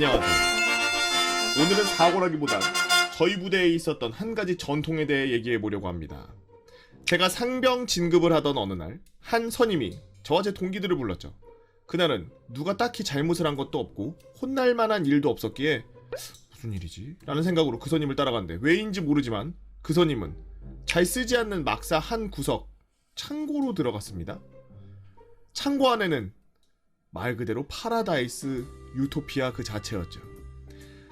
안녕하세요. 오늘은 사고라기보단 저희 부대에 있었던 한 가지 전통에 대해 얘기해 보려고 합니다. 제가 상병 진급을 하던 어느 날, 한 선임이 저와 제 동기들을 불렀죠. 그날은 누가 딱히 잘못을 한 것도 없고 혼날 만한 일도 없었기에 무슨 일이지? 라는 생각으로 그 선임을 따라갔는데 왜인지 모르지만 그 선임은 잘 쓰지 않는 막사 한 구석 창고로 들어갔습니다. 창고 안에는 말 그대로 파라다이스 유토피아 그 자체였죠.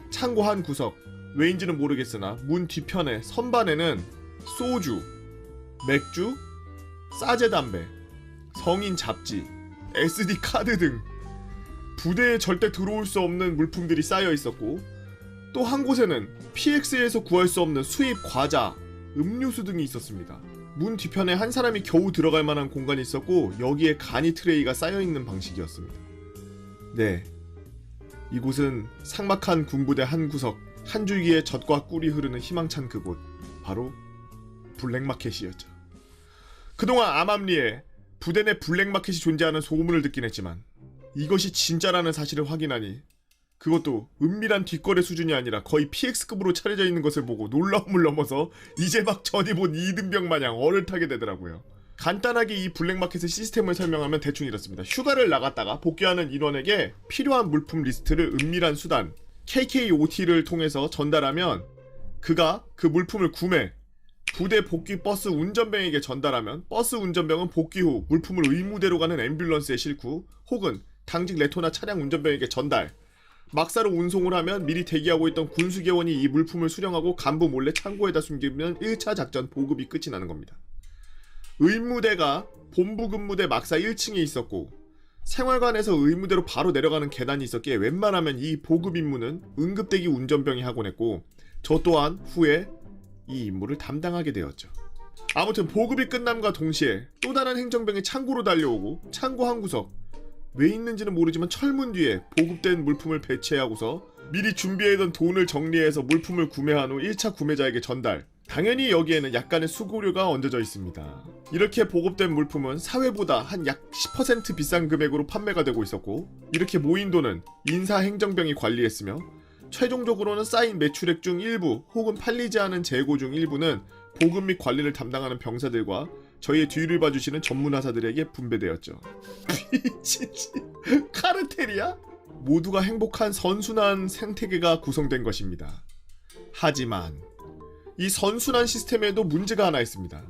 창고 한 구석, 왜인지는 모르겠으나 문 뒤편에 선반에는 소주, 맥주, 싸제 담배, 성인 잡지, SD 카드 등 부대에 절대 들어올 수 없는 물품들이 쌓여 있었고, 또 한 곳에는 PX에서 구할 수 없는 수입 과자, 음료수 등이 있었습니다. 문 뒤편에 한 사람이 겨우 들어갈 만한 공간이 있었고, 여기에 간이 트레이가 쌓여있는 방식이었습니다. 네, 이곳은 삭막한 군부대 한 구석, 한 줄기의 젖과 꿀이 흐르는 희망찬 그곳, 바로 블랙마켓이었죠. 그동안 암암리에 부대 내 블랙마켓이 존재하는 소문을 듣긴 했지만 이것이 진짜라는 사실을 확인하니 그것도 은밀한 뒷거래 수준이 아니라 거의 PX급으로 차려져 있는 것을 보고 놀라움을 넘어서 이제 막 전이 본 이등병 마냥 얼을 타게 되더라고요. 간단하게 이 블랙마켓의 시스템을 설명하면 대충 이렇습니다. 휴가를 나갔다가 복귀하는 인원에게 필요한 물품 리스트를 은밀한 수단 KKOT를 통해서 전달하면 그가 그 물품을 구매, 부대 복귀 버스 운전병에게 전달하면 버스 운전병은 복귀 후 물품을 의무대로 가는 앰뷸런스에 싣고 혹은 당직 레토나 차량 운전병에게 전달, 막사로 운송을 하면 미리 대기하고 있던 군수개원이 이 물품을 수령하고 간부 몰래 창고에다 숨기면 1차 작전 보급이 끝이 나는 겁니다. 의무대가 본부 근무대 막사 1층에 있었고 생활관에서 의무대로 바로 내려가는 계단이 있었기에 웬만하면 이 보급 임무는 응급대기 운전병이 하곤 했고 저 또한 후에 이 임무를 담당하게 되었죠. 아무튼 보급이 끝남과 동시에 또 다른 행정병이 창고로 달려오고 창고 한 구석, 왜 있는지는 모르지만 철문 뒤에 보급된 물품을 배치하고서 미리 준비해둔 돈을 정리해서 물품을 구매한 후 1차 구매자에게 전달. 당연히 여기에는 약간의 수고료가 얹어져 있습니다. 이렇게 보급된 물품은 사회보다 한 약 10% 비싼 금액으로 판매가 되고 있었고 이렇게 모인 돈은 인사행정병이 관리했으며 최종적으로는 쌓인 매출액 중 일부 혹은 팔리지 않은 재고 중 일부는 보급 및 관리를 담당하는 병사들과 저희의 뒤를 봐주시는 전문화사들에게 분배되었죠. 미치지 카르텔이야? 모두가 행복한 선순환 생태계가 구성된 것입니다. 하지만 이 선순환 시스템에도 문제가 하나 있습니다.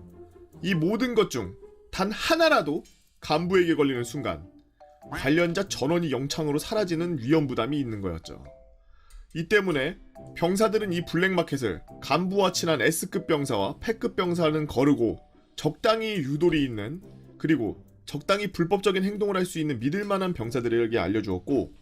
이 모든 것 중 단 하나라도 간부에게 걸리는 순간 관련자 전원이 영창으로 사라지는 위험 부담이 있는 거였죠. 이 때문에 병사들은 이 블랙마켓을 간부와 친한 S급 병사와 패급 병사는 거르고 적당히 유도리 있는 그리고 적당히 불법적인 행동을 할 수 있는 믿을만한 병사들에게 알려주었고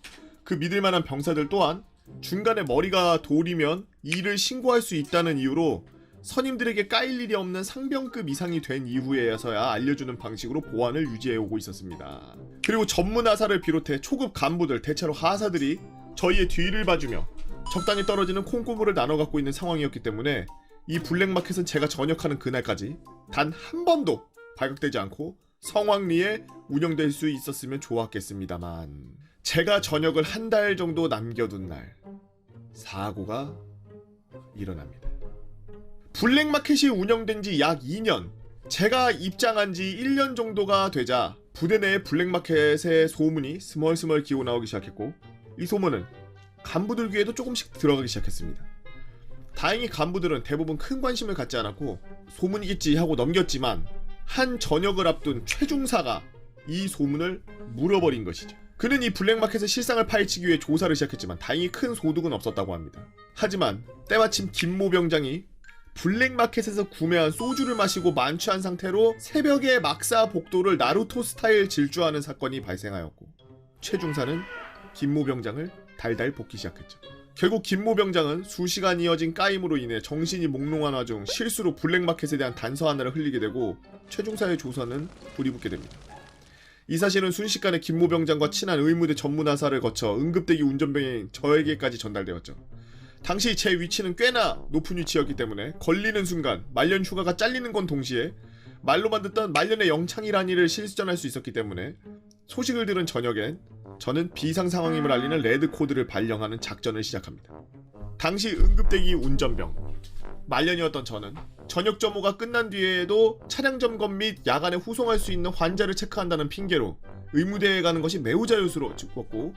그 믿을만한 병사들 또한 중간에 머리가 돌이면 일을 신고할 수 있다는 이유로 선임들에게 까일 일이 없는 상병급 이상이 된 이후에서야 알려주는 방식으로 보안을 유지해오고 있었습니다. 그리고 전문하사를 비롯해 초급 간부들, 대체로 하사들이 저희의 뒤를 봐주며 적당히 떨어지는 콩고물을 나눠 갖고 있는 상황이었기 때문에 이 블랙마켓은 제가 전역하는 그날까지 단 한 번도 발각되지 않고 성황리에 운영될 수 있었으면 좋았겠습니다만 제가 전역을 한 달 정도 남겨둔 날 사고가 일어납니다. 블랙마켓이 운영된 지 약 2년, 제가 입장한 지 1년 정도가 되자 부대 내에 블랙마켓의 소문이 스멀스멀 기어나오기 시작했고 이 소문은 간부들 귀에도 조금씩 들어가기 시작했습니다. 다행히 간부들은 대부분 큰 관심을 갖지 않았고 소문이겠지 하고 넘겼지만 한 전역을 앞둔 최중사가 이 소문을 물어버린 것이죠. 그는 이 블랙마켓의 실상을 파헤치기 위해 조사를 시작했지만 다행히 큰 소득은 없었다고 합니다. 하지만 때마침 김모 병장이 블랙마켓에서 구매한 소주를 마시고 만취한 상태로 새벽에 막사 복도를 나루토 스타일 질주하는 사건이 발생하였고 최중사는 김모 병장을 달달 볶기 시작했죠. 결국 김모 병장은 수시간 이어진 까임으로 인해 정신이 몽롱한 와중 실수로 블랙마켓에 대한 단서 하나를 흘리게 되고 최중사의 조사는 불이 붙게 됩니다. 이 사실은 순식간에 김모 병장과 친한 의무대 전문하사를 거쳐 응급대기 운전병인 저에게까지 전달되었죠. 당시 제 위치는 꽤나 높은 위치였기 때문에 걸리는 순간 말년 휴가가 잘리는 건 동시에 말로만 듣던 말년의 영창이란 일을 실전할 수 있었기 때문에 소식을 들은 저녁엔 저는 비상 상황임을 알리는 레드 코드를 발령하는 작전을 시작합니다. 당시 응급대기 운전병 말년이었던 저는 저녁 점호가 끝난 뒤에도 차량 점검 및 야간에 후송할 수 있는 환자를 체크한다는 핑계로 의무대에 가는 것이 매우 자유스러웠고,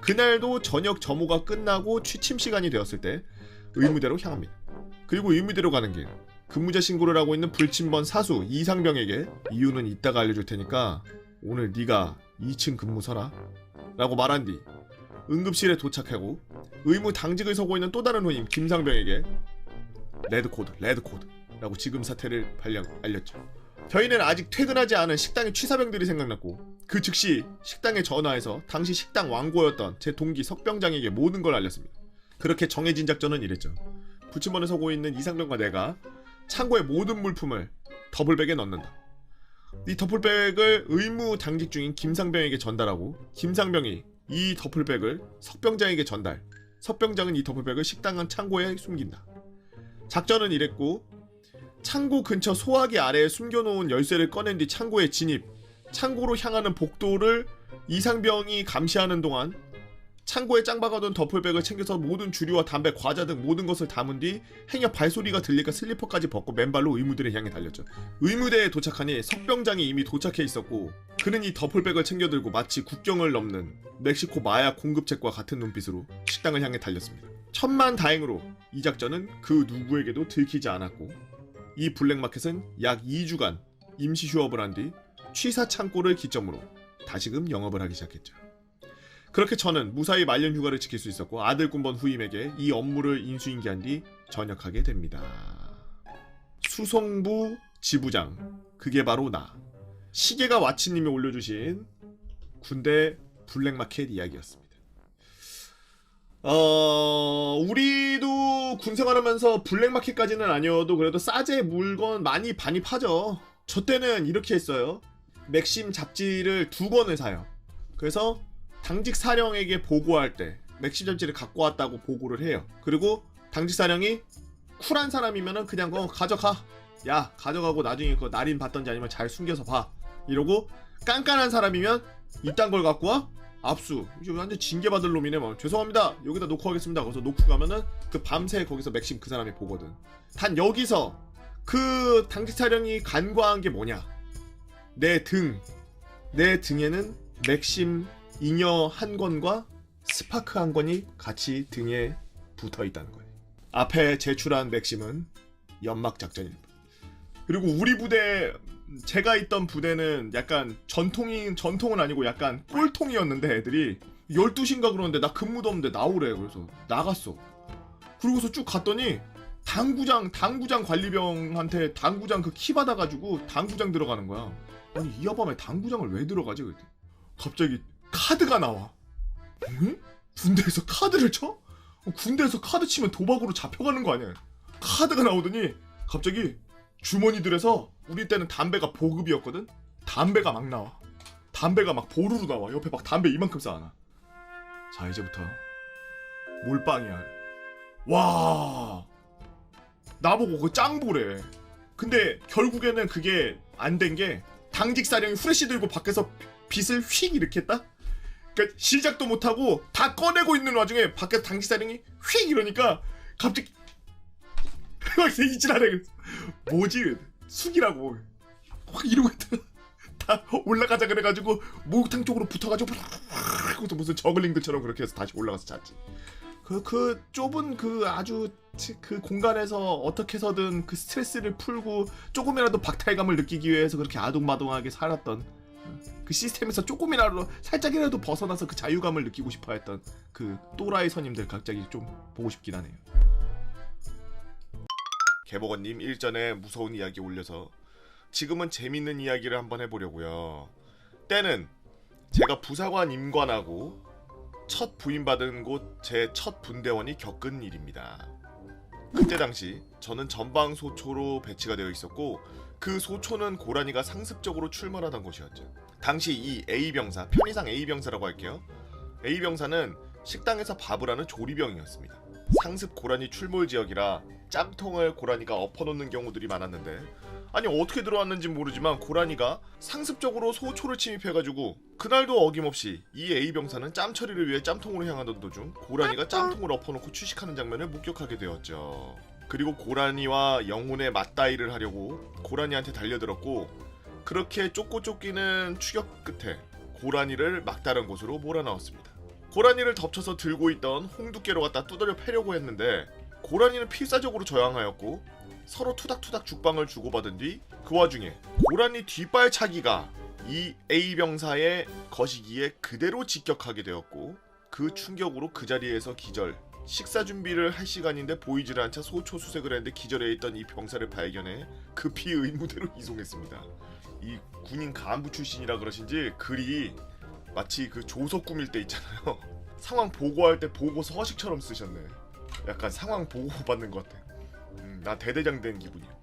그날도 저녁 점호가 끝나고 취침 시간이 되었을 때 의무대로 향합니다. 그리고 의무대로 가는 길, 근무자 신고를 하고 있는 불침번 사수 이상병에게 이유는 이따가 알려줄 테니까 오늘 네가 2층 근무 서라 라고 말한 뒤 응급실에 도착하고 의무 당직을 서고 있는 또 다른 후임 김상병에게 레드코드 라고 지금 사태를 알렸죠. 저희는 아직 퇴근하지 않은 식당의 취사병들이 생각났고 그 즉시 식당에 전화해서 당시 식당 왕고였던 제 동기 석병장에게 모든 걸 알렸습니다. 그렇게 정해진 작전은 이랬죠. 부침번에 서고 있는 이상병과 내가 창고의 모든 물품을 더블백에 넣는다. 이 더블백을 의무 당직 중인 김상병에게 전달하고 김상병이 이 더블백을 석병장에게 전달, 석병장은 이 더블백을 식당 안 창고에 숨긴다. 작전은 이랬고, 창고 근처 소화기 아래에 숨겨놓은 열쇠를 꺼낸 뒤 창고에 진입, 창고로 향하는 복도를 이상병이 감시하는 동안 창고에 짱 박아둔 더블백을 챙겨서 모든 주류와 담배, 과자 등 모든 것을 담은 뒤 행여 발소리가 들릴까 슬리퍼까지 벗고 맨발로 의무대를 향해 달렸죠. 의무대에 도착하니 석병장이 이미 도착해 있었고 그는 이 더블백을 챙겨들고 마치 국경을 넘는 멕시코 마약 공급책과 같은 눈빛으로 식당을 향해 달렸습니다. 천만다행으로 이 작전은 그 누구에게도 들키지 않았고 이 블랙마켓은 약 2주간 임시 휴업을 한 뒤 취사 창고를 기점으로 다시금 영업을 하기 시작했죠. 그렇게 저는 무사히 말년 휴가를 지킬 수 있었고 아들 군번 후임에게 이 업무를 인수인계한 뒤 전역하게 됩니다. 수송부 지부장, 그게 바로 나. 시계가 와치님이 올려주신 군대 블랙마켓 이야기였습니다. 우리도 군 생활하면서 블랙마켓까지는 아니어도 그래도 싸제 물건 많이 반입하죠. 저 때는 이렇게 했어요. 맥심 잡지를 2권을 사요. 그래서 당직 사령에게 보고할 때 맥심 잡지를 갖고 왔다고 보고를 해요. 그리고 당직 사령이 쿨한 사람이면은 그냥 가져가. 야, 가져가고 나중에 그 날인 받던지 아니면 잘 숨겨서 봐. 이러고 깐깐한 사람이면 이딴 걸 갖고 와? 압수. 이제 완전 징계받을 놈이네. 뭐 죄송합니다. 여기다 놓고 가겠습니다. 그래서 놓고 가면은 그 밤새 거기서 맥심 그 사람이 보거든. 단 여기서 그 당직 사령이 간과한 게 뭐냐? 내 등에는 맥심 잉여 한 권과 스파크 한 권이 같이 등에 붙어 있다는 거예요. 앞에 제출한 맥심은 연막 작전입니다. 그리고 우리 부대, 제가 있던 부대는 약간 전통은 아니고 약간 꼴통이었는데 애들이 12시인가 그러는데 나 근무도 없는데 나오래. 그래서 나갔어. 그러고서 쭉 갔더니 당구장 관리병한테 당구장 그 키 받아가지고 당구장 들어가는 거야. 아니 이 여밤에 당구장을 왜 들어가지? 그랬더니 갑자기 카드가 나와. 응? 군대에서 카드를 쳐? 군대에서 카드 치면 도박으로 잡혀가는 거 아니야? 카드가 나오더니 갑자기 주머니들에서, 우리 때는 담배가 보급이었거든? 담배가 막 나와. 담배가 막 보루로 나와. 옆에 막 담배 이만큼 쌓아놔. 자, 이제부터 몰빵이야. 와, 나보고 그거 짱보래. 근데 결국에는 그게 안 된 게 당직 사령이 후레쉬 들고 밖에서 빛을 휙 이렇게 했다? 그러니까 시작도 못하고 다 꺼내고 있는 와중에 밖에서 당직 사령이 휙 이러니까 갑자기 이지랄해. 뭐지? 숙이라고 확 이러고 있다가 다 올라가자 그래가지고 목욕탕 쪽으로 붙어가지고 무슨 저글링들처럼 그렇게 해서 다시 올라가서 잤지. 그 좁은 아주 그 공간에서 어떻게 해서든 그 스트레스를 풀고 조금이라도 박탈감을 느끼기 위해서 그렇게 아동마동하게 살았던, 그 시스템에서 조금이라도 살짝이라도 벗어나서 그 자유감을 느끼고 싶어했던 그 또라이 선임들 갑자기 좀 보고 싶긴 하네요. 개복원님 일전에 무서운 이야기 올려서 지금은 재밌는 이야기를 한번 해보려고요. 때는 제가 부사관 임관하고 첫 부임받은 곳 제 첫 분대원이 겪은 일입니다. 그때 당시 저는 전방소초로 배치가 되어 있었고 그 소초는 고라니가 상습적으로 출몰하던 곳이었죠. 당시 이 A병사, 편의상 A병사라고 할게요. A병사는 식당에서 밥을 하는 조리병이었습니다. 상습 고라니 출몰 지역이라 짬통을 고라니가 엎어놓는 경우들이 많았는데, 아니 어떻게 들어왔는지 모르지만 고라니가 상습적으로 소초를 침입해가지고 그날도 어김없이 이 A병사는 짬 처리를 위해 짬통으로 향하던 도중 고라니가 짬통을 엎어놓고 취식하는 장면을 목격하게 되었죠. 그리고 고라니와 영혼의 맞다이를 하려고 고라니한테 달려들었고, 그렇게 쫓고 쫓기는 추격 끝에 고라니를 막다른 곳으로 몰아넣었습니다. 고라니를 덮쳐서 들고 있던 홍두깨로 갖다 두드려 패려고 했는데 고라니는 필사적으로 저항하였고 서로 투닥투닥 죽방을 주고받은 뒤 그 와중에 고라니 뒷발차기가 이 A병사의 거시기에 그대로 직격하게 되었고, 그 충격으로 그 자리에서 기절. 식사 준비를 할 시간인데 보이지를 않자 소초 수색을 했는데 기절해 있던 이 병사를 발견해 급히 의무대로 이송했습니다. 이 군인 간부 출신이라 그러신지 글이 마치 그 조서 꾸밀 때 있잖아요. 상황 보고할 때 보고 서식처럼 쓰셨네. 약간 상황 보고 받는 것 같아. 나 대대장 된 기분이야.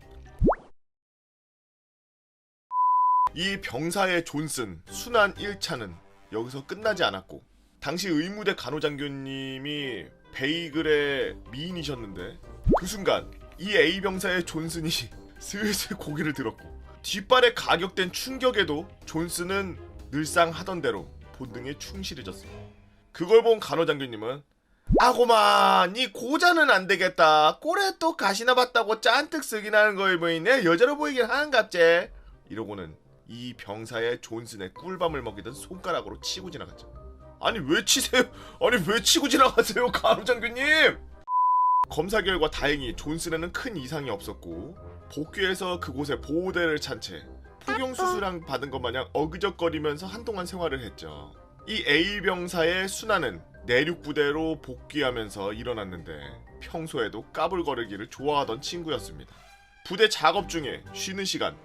이 병사의 존슨 순환 1차는 여기서 끝나지 않았고, 당시 의무대 간호장교님이 베이글의 미인이셨는데 그 순간 이 A병사의 존슨이 슬슬 고개를 들었고, 뒷발에 가격된 충격에도 존슨은 늘상 하던 대로 본능에 충실해졌습니다. 그걸 본 간호장교님은 아고마 니 고자는 안되겠다. 꼴에 또 가시나 봤다고 짠뜩 쓰긴 하는 거에 보이네. 여자로 보이긴 하는갑제. 이러고는 이 병사의 존슨의 꿀밤을 먹이던 손가락으로 치고 지나갔죠. 아니 왜 치세요? 아니 왜 치고 지나가세요 간호장교님? 검사 결과 다행히 존슨에는 큰 이상이 없었고 복귀해서 그곳에 보호대를 찬 채 포경수술한 받은 것 마냥 어그적거리면서 한동안 생활을 했죠. 이 A병사의 순환은 내륙부대로 복귀하면서 일어났는데 평소에도 까불거리기를 좋아하던 친구였습니다. 부대 작업 중에 쉬는 시간,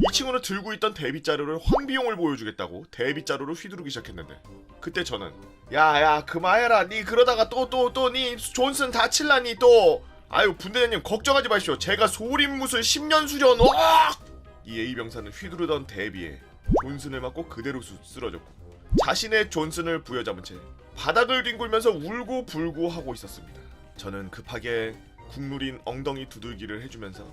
이 친구는 들고 있던 데뷔자루를 황비용을 보여주겠다고 데뷔자루를 휘두르기 시작했는데, 그때 저는 야야 그만해라. 니 그러다가 또 니 존슨 다칠라니 또. 아유 분대장님 걱정하지 마시오. 제가 소림무술 10년 수련. 이 A병사는 휘두르던 데뷔에 존슨을 맞고 그대로 쓰러졌고 자신의 존슨을 부여잡은 채 바닥을 뒹굴면서 울고 불고 하고 있었습니다. 저는 급하게 국룰인 엉덩이 두들기를 해주면서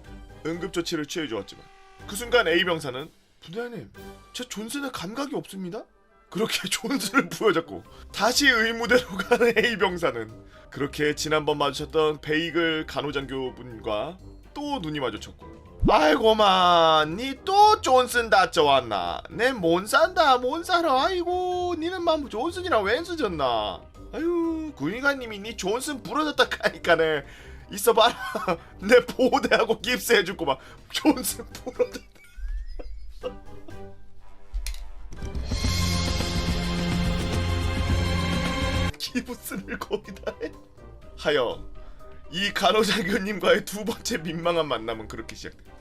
응급조치를 취해주었지만 그 순간 A병사는 분대장님 제 존슨에 감각이 없습니다? 그렇게 존슨을 부여잡고 다시 의무대로 가는 A병사는 그렇게 지난번 마주쳤던 베이글 간호장교분과 또 눈이 마주쳤고, 아이고만 니 또 존슨 다쳐왔나. 내 못 산다 못 살아. 아이고 니는 막 존슨이랑 웬 수졌나. 아유 구의관님이 니 존슨 부러졌다 하니까네 있어봐라. 내 보호대하고 깁스해줄고 막 존슨 부러졌다. 기부스를 거기다 해? 하여 이 간호장교님과의 두 번째 민망한 만남은 그렇게 시작됩니다.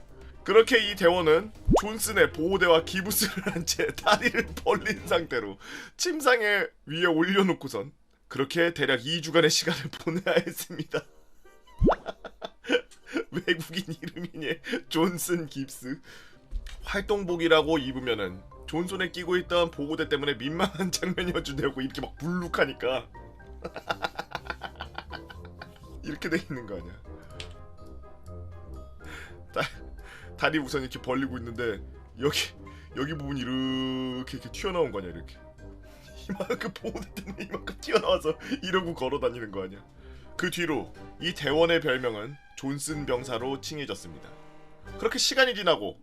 그렇게 이 대원은 존슨의 보호대와 기부스를 한 채 다리를 벌린 상태로 침상에 위에 올려놓고선 그렇게 대략 2주간의 시간을 보내야 했습니다. 외국인 이름이니 존슨 깁스. 활동복이라고 입으면은 존슨에 끼고 있던 보호대 때문에 민망한 장면이어준다고 이렇게 막 불룩하니까 이렇게 돼 있는 거 아니야. 다리 우선 이렇게 벌리고 있는데 여기 부분이 이렇게 튀어나온 거 아니야. 이렇게 이만큼 보호대 때문에 이만큼 튀어나와서 이러고 걸어다니는 거 아니야. 그 뒤로 이 대원의 별명은 존슨 병사로 칭해졌습니다. 그렇게 시간이 지나고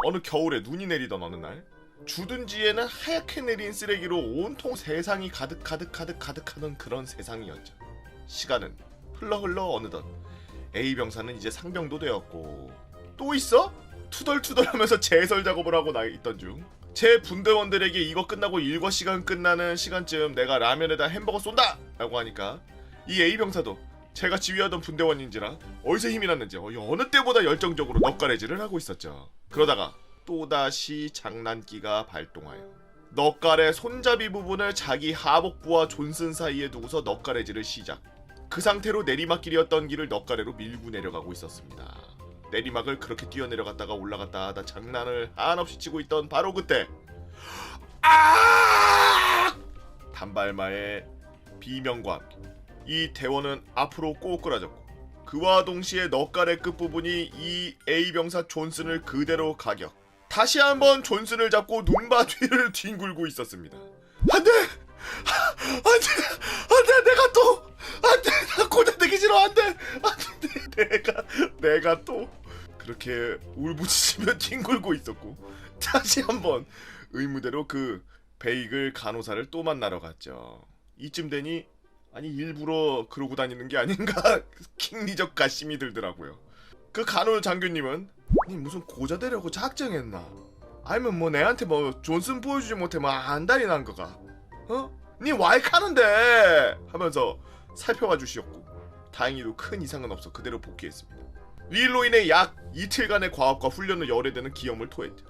어느 겨울에 눈이 내리던 어느 날 주둔지에는 하얗게 내린 쓰레기로 온통 세상이 가득하던 그런 세상이었죠. 시간은 흘러 어느덧 A병사는 이제 상병도 되었고, 또 있어? 투덜투덜하면서 제설 작업을 하고 나 있던 중 제 분대원들에게 이거 끝나고 일과 시간 끝나는 시간쯤 내가 라면에다 햄버거 쏜다! 라고 하니까 이 A병사도 제가 지휘하던 분대원인지라 어디서 힘이 났는지 어느 때보다 열정적으로 넉가래질을 하고 있었죠. 그러다가 또다시 장난기가 발동하여 넉갈의 손잡이 부분을 자기 하복부와 존슨 사이에 두고서 넉가래질을 시작. 그 상태로 내리막길이었던 길을 넉가래로 밀고 내려가고 있었습니다. 내리막을 그렇게 뛰어내려갔다가 올라갔다 하다 장난을 한없이 치고 있던 바로 그때 단발마의 비명과 함께 이 대원은 앞으로 꼬꾸라졌고 그와 동시에 넉갈의 끝부분이 이 A병사 존슨을 그대로 가격. 다시 한번 존슨을 잡고 눈바 뒤를 뒹굴고 있었습니다. 안돼! 안돼! 내가 또! 안돼! 나 고전되기 싫어! 안돼! 안돼! 내가 또 그렇게 울부짖으며 뒹굴고 있었고 다시 한번 의무대로 그 베이글 간호사를 또 만나러 갔죠. 이쯤 되니 아니 일부러 그러고 다니는 게 아닌가 킹리적 가심이 들더라고요. 그 간호 장교님은 니 무슨 고자 되려고 작정했나? 아니면 뭐 내한테 뭐 존슨 보여주지 못해 뭐 안달이 난 거가? 어? 니 와이카는데 하면서 살펴봐 주시었고 다행히도 큰 이상은 없어 그대로 복귀했습니다. 이 일로 인해 약 이틀간의 과업과 훈련을 열애되는 기염을 토했죠.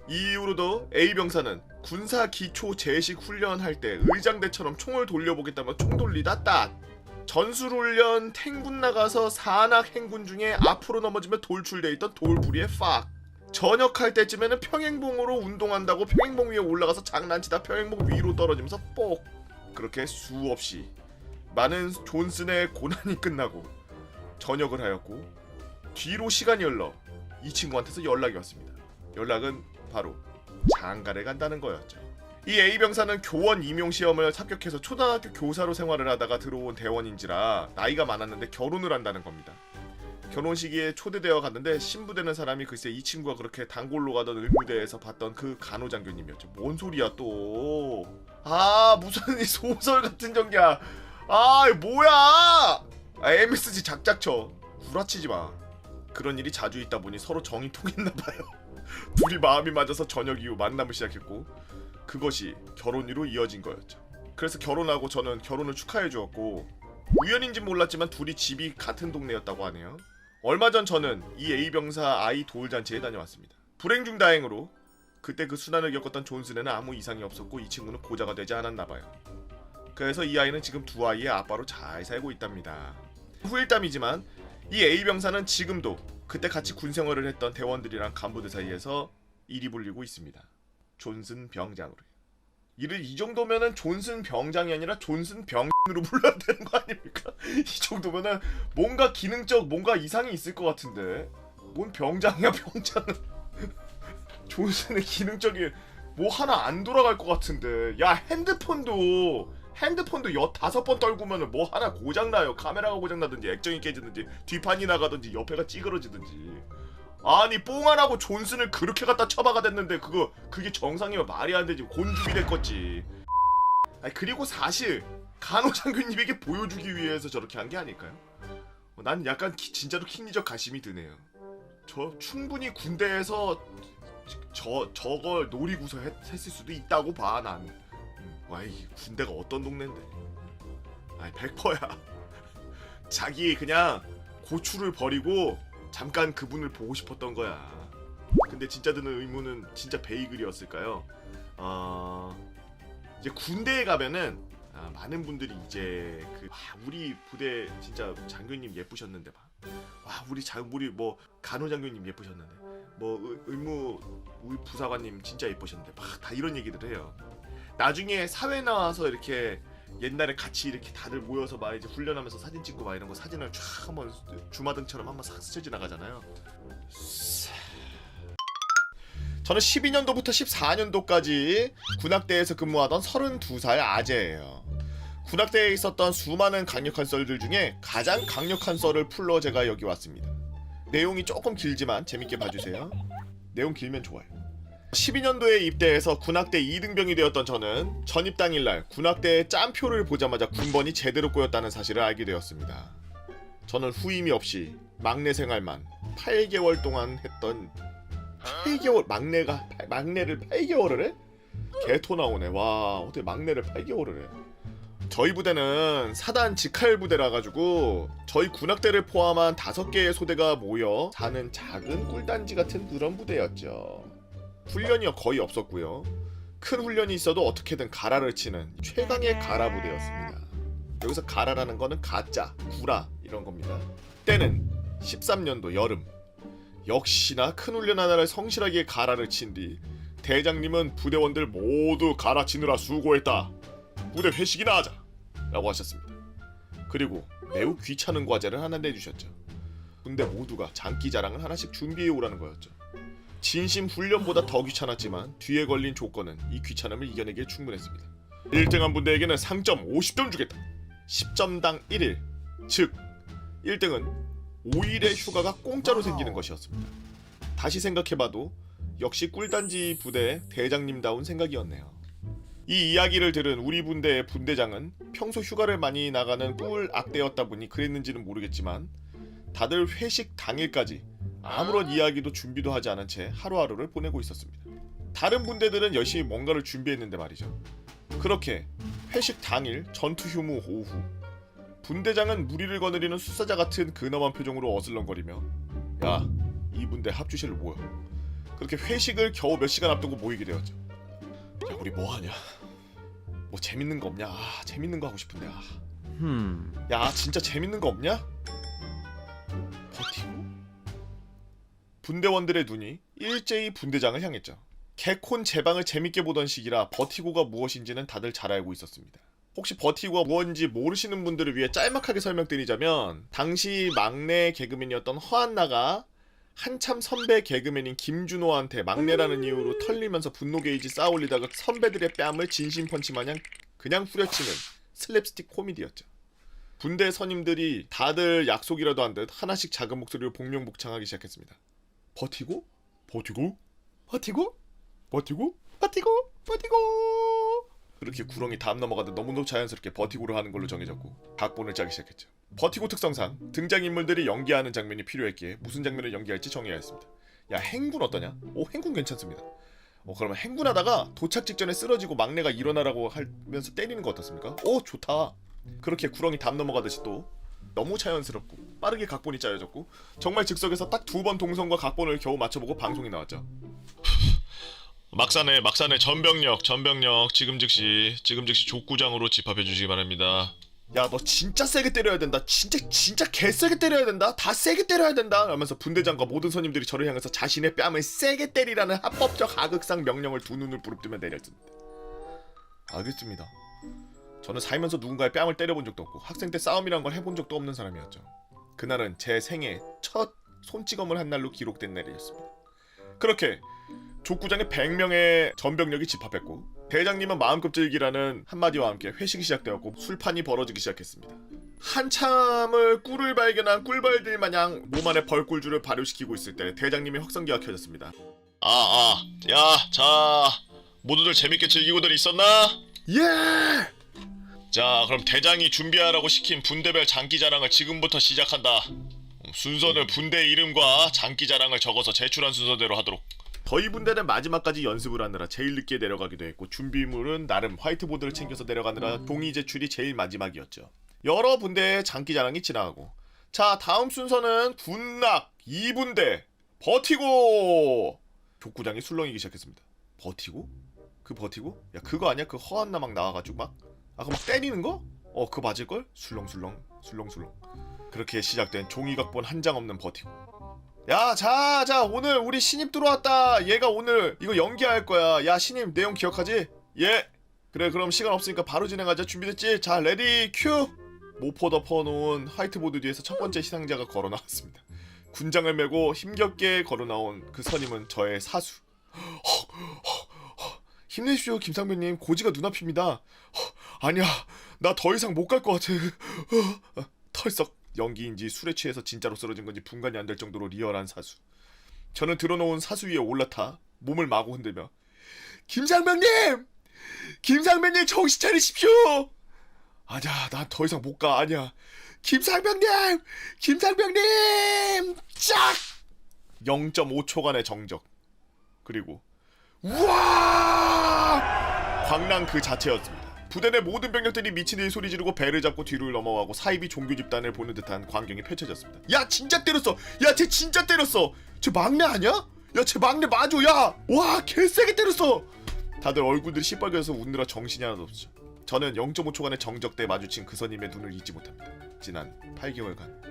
이 이후로도 A병사는 군사 기초 제식 훈련할 때 의장대처럼 총을 돌려보겠다며 총 돌리다 딱 전술훈련 탱군 나가서 산악 행군 중에 앞으로 넘어지며 돌출돼 있던 돌부리에 팍 전역할 때쯤에는 평행봉으로 운동한다고 평행봉 위에 올라가서 장난치다 평행봉 위로 떨어지면서 뽁 그렇게 수없이 많은 존슨의 고난이 끝나고 전역을 하였고 뒤로 시간이 흘러 이 친구한테서 연락이 왔습니다. 연락은 바로 장가를 간다는 거였죠. 이 A병사는 교원 임용시험을 합격해서 초등학교 교사로 생활을 하다가 들어온 대원인지라 나이가 많았는데 결혼을 한다는 겁니다. 결혼식에 초대되어 갔는데 신부되는 사람이 글쎄 이 친구가 그렇게 단골로 가던 의무대에서 봤던 그 간호장교님이었죠. 뭔 소리야 또. 아 무슨 이 소설 같은 전개야. 아 뭐야. MSG 작작쳐. 구라치지 마. 그런 일이 자주 있다 보니 서로 정이 통했나봐요. 둘이 마음이 맞아서 저녁 이후 만남을 시작했고 그것이 결혼으로 이어진 거였죠. 그래서 결혼하고 저는 결혼을 축하해 주었고 우연인지 몰랐지만 둘이 집이 같은 동네였다고 하네요. 얼마 전 저는 이 A병사 아이 도울잔치에 다녀왔습니다. 불행 중 다행으로 그때 그 순환을 겪었던 존슨에는 아무 이상이 없었고 이 친구는 고자가 되지 않았나봐요. 그래서 이 아이는 지금 두 아이의 아빠로 잘 살고 있답니다. 후일담이지만 이 A병사는 지금도 그때 같이 군생활을 했던 대원들이랑 간부들 사이에서 일이 불리고 있습니다. 존슨 병장으로. 이를 이 정도면은 존슨 병장이 아니라 존슨 병으로 불러야 되는 거 아닙니까? 이 정도면은 뭔가 기능적 뭔가 이상이 있을 것 같은데 뭔 병장이야 병장은. 존슨의 기능적인 뭐 하나 안 돌아갈 것 같은데. 야 핸드폰도 15번 떨구면은 뭐 하나 고장나요. 카메라가 고장나든지 액정이 깨지든지 뒷판이 나가든지 옆에가 찌그러지든지. 아니 뽕안하고 존슨을 그렇게 갖다 쳐박아 댔는데 그게 정상이면 말이 안 되지. 곤죽이 됐겠지. 아니 그리고 사실 간호장교님에게 보여주기 위해서 저렇게 한 게 아닐까요? 난 약간 진짜로 킹리적 가심이 드네요. 저 충분히 군대에서 저걸 노리고서 했을 수도 있다고 봐 난. 와이 군대가 어떤 동네인데. 아이 100%야. 자기 그냥 고추를 버리고 잠깐 그분을 보고 싶었던 거야. 근데 진짜 드는 의문은 진짜 베이글이었을까요? 이제 군대에 가면은 많은 분들이 이제 우리 부대 진짜 장교님 예쁘셨는데 우리 뭐 간호 장교님 예쁘셨는데 뭐 의무 우리 부사관님 진짜 예쁘셨는데 다 이런 얘기들 해요. 나중에 사회 나와서 이렇게 옛날에 같이 이렇게 다들 모여서 막 이제 훈련하면서 사진 찍고 막 이런 거 사진을 쫙 한번 주마등처럼 한번 싹 스쳐 지나가잖아요. 저는 12년도부터 14년도까지 군악대에서 근무하던 32살 아재예요. 군악대에 있었던 수많은 강력한 썰들 중에 가장 강력한 썰을 풀러 제가 여기 왔습니다. 내용이 조금 길지만 재밌게 봐주세요. 내용 길면 좋아요. 12년도에 입대해서 군악대 2등병이 되었던 저는 전입 당일날 군악대의 짬표를 보자마자 군번이 제대로 꼬였다는 사실을 알게 되었습니다. 저는 후임이 없이 막내 생활만 8개월 동안 했던 8개월 막내를 8개월을 해? 개토 나오네. 와 어떻게 막내를 8개월을 해. 저희 부대는 사단 직할 부대라 가지고 저희 군악대를 포함한 5개의 소대가 모여 사는 작은 꿀단지 같은 그런 부대였죠. 훈련이 거의 없었고요. 큰 훈련이 있어도 어떻게든 가라를 치는 최강의 가라 부대였습니다. 여기서 가라라는 거는 가짜, 구라 이런 겁니다. 때는 13년도 여름. 역시나 큰 훈련 하나를 성실하게 가라를 친 뒤 대장님은 부대원들 모두 가라 치느라 수고했다. 부대 회식이나 하자 라고 하셨습니다. 그리고 매우 귀찮은 과제를 하나 내주셨죠. 군대 모두가 장기 자랑을 하나씩 준비해 오라는 거였죠. 진심 훈련보다 더 귀찮았지만 뒤에 걸린 조건은 이 귀찮음을 이겨내기에 충분했습니다. 1등한 분대에게는 상점 50점 주겠다. 10점당 1일, 즉 1등은 5일의 휴가가 공짜로 생기는 것이었습니다. 다시 생각해봐도 역시 꿀단지 부대의 대장님다운 생각이었네요. 이 이야기를 들은 우리 분대의 분대장은 평소 휴가를 많이 나가는 꿀 악대였다 보니 그랬는지는 모르겠지만 다들 회식 당일까지 아무런 이야기도 준비도 하지 않은 채 하루하루를 보내고 있었습니다. 다른 분대들은 열심히 뭔가를 준비했는데 말이죠. 그렇게 회식 당일 전투 휴무 오후, 분대장은 무리를 거느리는 수사자 같은 근엄한 표정으로 어슬렁거리며 야, 이 분대 합주실로 모여. 그렇게 회식을 겨우 몇 시간 앞두고 모이게 되었죠. 야, 우리 뭐하냐? 뭐 재밌는 거 없냐? 재밌는 거 하고 싶은데. 야, 진짜 재밌는 거 없냐? 버티고? 분대원들의 눈이 일제히 분대장을 향했죠. 개콘 제방을 재밌게 보던 시기라 버티고가 무엇인지는 다들 잘 알고 있었습니다. 혹시 버티고가 무엇인지 모르시는 분들을 위해 짤막하게 설명드리자면 당시 막내 개그맨이었던 허한나가 한참 선배 개그맨인 김준호한테 막내라는 이유로 털리면서 분노 게이지 쌓아올리다가 선배들의 뺨을 진심 펀치 마냥 그냥 후려치는 슬랩스틱 코미디였죠. 분대 선임들이 다들 약속이라도 한 듯 하나씩 작은 목소리로 복명복창하기 시작했습니다. 버티고? 버티고? 버티고? 버티고? 버티고? 버티고? 그렇게 구렁이 다음 넘어가듯 너무너무 자연스럽게 버티고를 하는 걸로 정해졌고 각본을 짜기 시작했죠. 버티고 특성상 등장인물들이 연기하는 장면이 필요했기에 무슨 장면을 연기할지 정해야 했습니다. 야, 행군 어떠냐? 오, 행군 괜찮습니다. 그러면 행군하다가 도착 직전에 쓰러지고 막내가 일어나라고 하면서 때리는 거 어떻습니까? 오, 좋다. 그렇게 구렁이 담 넘어가듯이 또 너무 자연스럽고 빠르게 각본이 짜여졌고 정말 즉석에서 딱 2번 동선과 각본을 겨우 맞춰보고 방송이 나왔죠. 막산에 전병력 지금 즉시 족구장으로 집합해 주시기 바랍니다. 야, 너 진짜 세게 때려야 된다. 진짜 개세게 때려야 된다. 다 세게 때려야 된다. 라면서 분대장과 모든 선임들이 저를 향해서 자신의 뺨을 세게 때리라는 합법적 하극상 명령을 두 눈을 부릅뜨며 내렸습니다. 알겠습니다. 저는 살면서 누군가의 뺨을 때려본 적도 없고 학생 때 싸움이란 걸 해본 적도 없는 사람이었죠. 그날은 제 생애 첫 손찌검을 한 날로 기록된 날이었습니다. 그렇게 족구장에 100명의 전병력이 집합했고 대장님은 마음껏 즐기라는 한마디와 함께 회식이 시작되었고 술판이 벌어지기 시작했습니다. 한참을 꿀을 발견한 꿀벌들 마냥 몸 안에 벌꿀줄을 발효시키고 있을 때 대장님의 확성기가 켜졌습니다. 자, 모두들 재밌게 즐기고들 있었나? 예! 자, 그럼 대장이 준비하라고 시킨 분대별 장기자랑을 지금부터 시작한다. 순서는 분대 이름과 장기자랑을 적어서 제출한 순서대로 하도록. 저희 분대는 마지막까지 연습을 하느라 제일 늦게 내려가기도 했고 준비물은 나름 화이트보드를 챙겨서 내려가느라 종이 제출이 제일 마지막이었죠. 여러 분대의 장기자랑이 지나가고 자, 다음 순서는 군낙 2분대 버티고. 족구장이 술렁이기 시작했습니다. 버티고? 그 버티고? 야, 그거 아니야? 그 허한나 막 나와가지고 막 그거 막 때리는 거? 그거 맞을걸? 술렁술렁. 그렇게 시작된 종이각본 한 장 없는 버티고. 야, 자, 오늘 우리 신입 들어왔다. 얘가 오늘 이거 연기할 거야. 야, 신입 내용 기억하지? 예. 그래, 그럼 시간 없으니까 바로 진행하자. 준비됐지? 자, 레디 큐. 모포 덮어놓은 화이트보드 뒤에서 첫 번째 시상자가 걸어나왔습니다. 군장을 메고 힘겹게 걸어나온 그 선임은 저의 사수. 힘내십시오, 김상배님. 고지가 눈앞입니다. 아니야, 나 더 이상 못 갈 것 같아. 털썩. 연기인지 술에 취해서 진짜로 쓰러진 건지 분간이 안 될 정도로 리얼한 사수. 저는 들어놓은 사수 위에 올라타 몸을 마구 흔들며 김상병님 정신 차리십시오. 아니야, 난 더 이상 못 가. 아니야, 김상병님 짝. 0.5초간의 정적. 그리고 우와! 광란 그 자체였습니다. 부대 내 모든 병력들이 미친 듯이 소리 지르고 배를 잡고 뒤를 넘어가고 사이비 종교 집단을 보는 듯한 광경이 펼쳐졌습니다. 야, 진짜 때렸어. 야, 쟤 진짜 때렸어. 쟤 막내 아니야? 야, 쟤 막내 맞아. 야, 와, 개세게 때렸어. 다들 얼굴들이 시뻘개져서 웃느라 정신이 하나도 없죠. 저는 0.5초간의 정적 때 마주친 그 선임의 눈을 잊지 못합니다. 지난 8개월간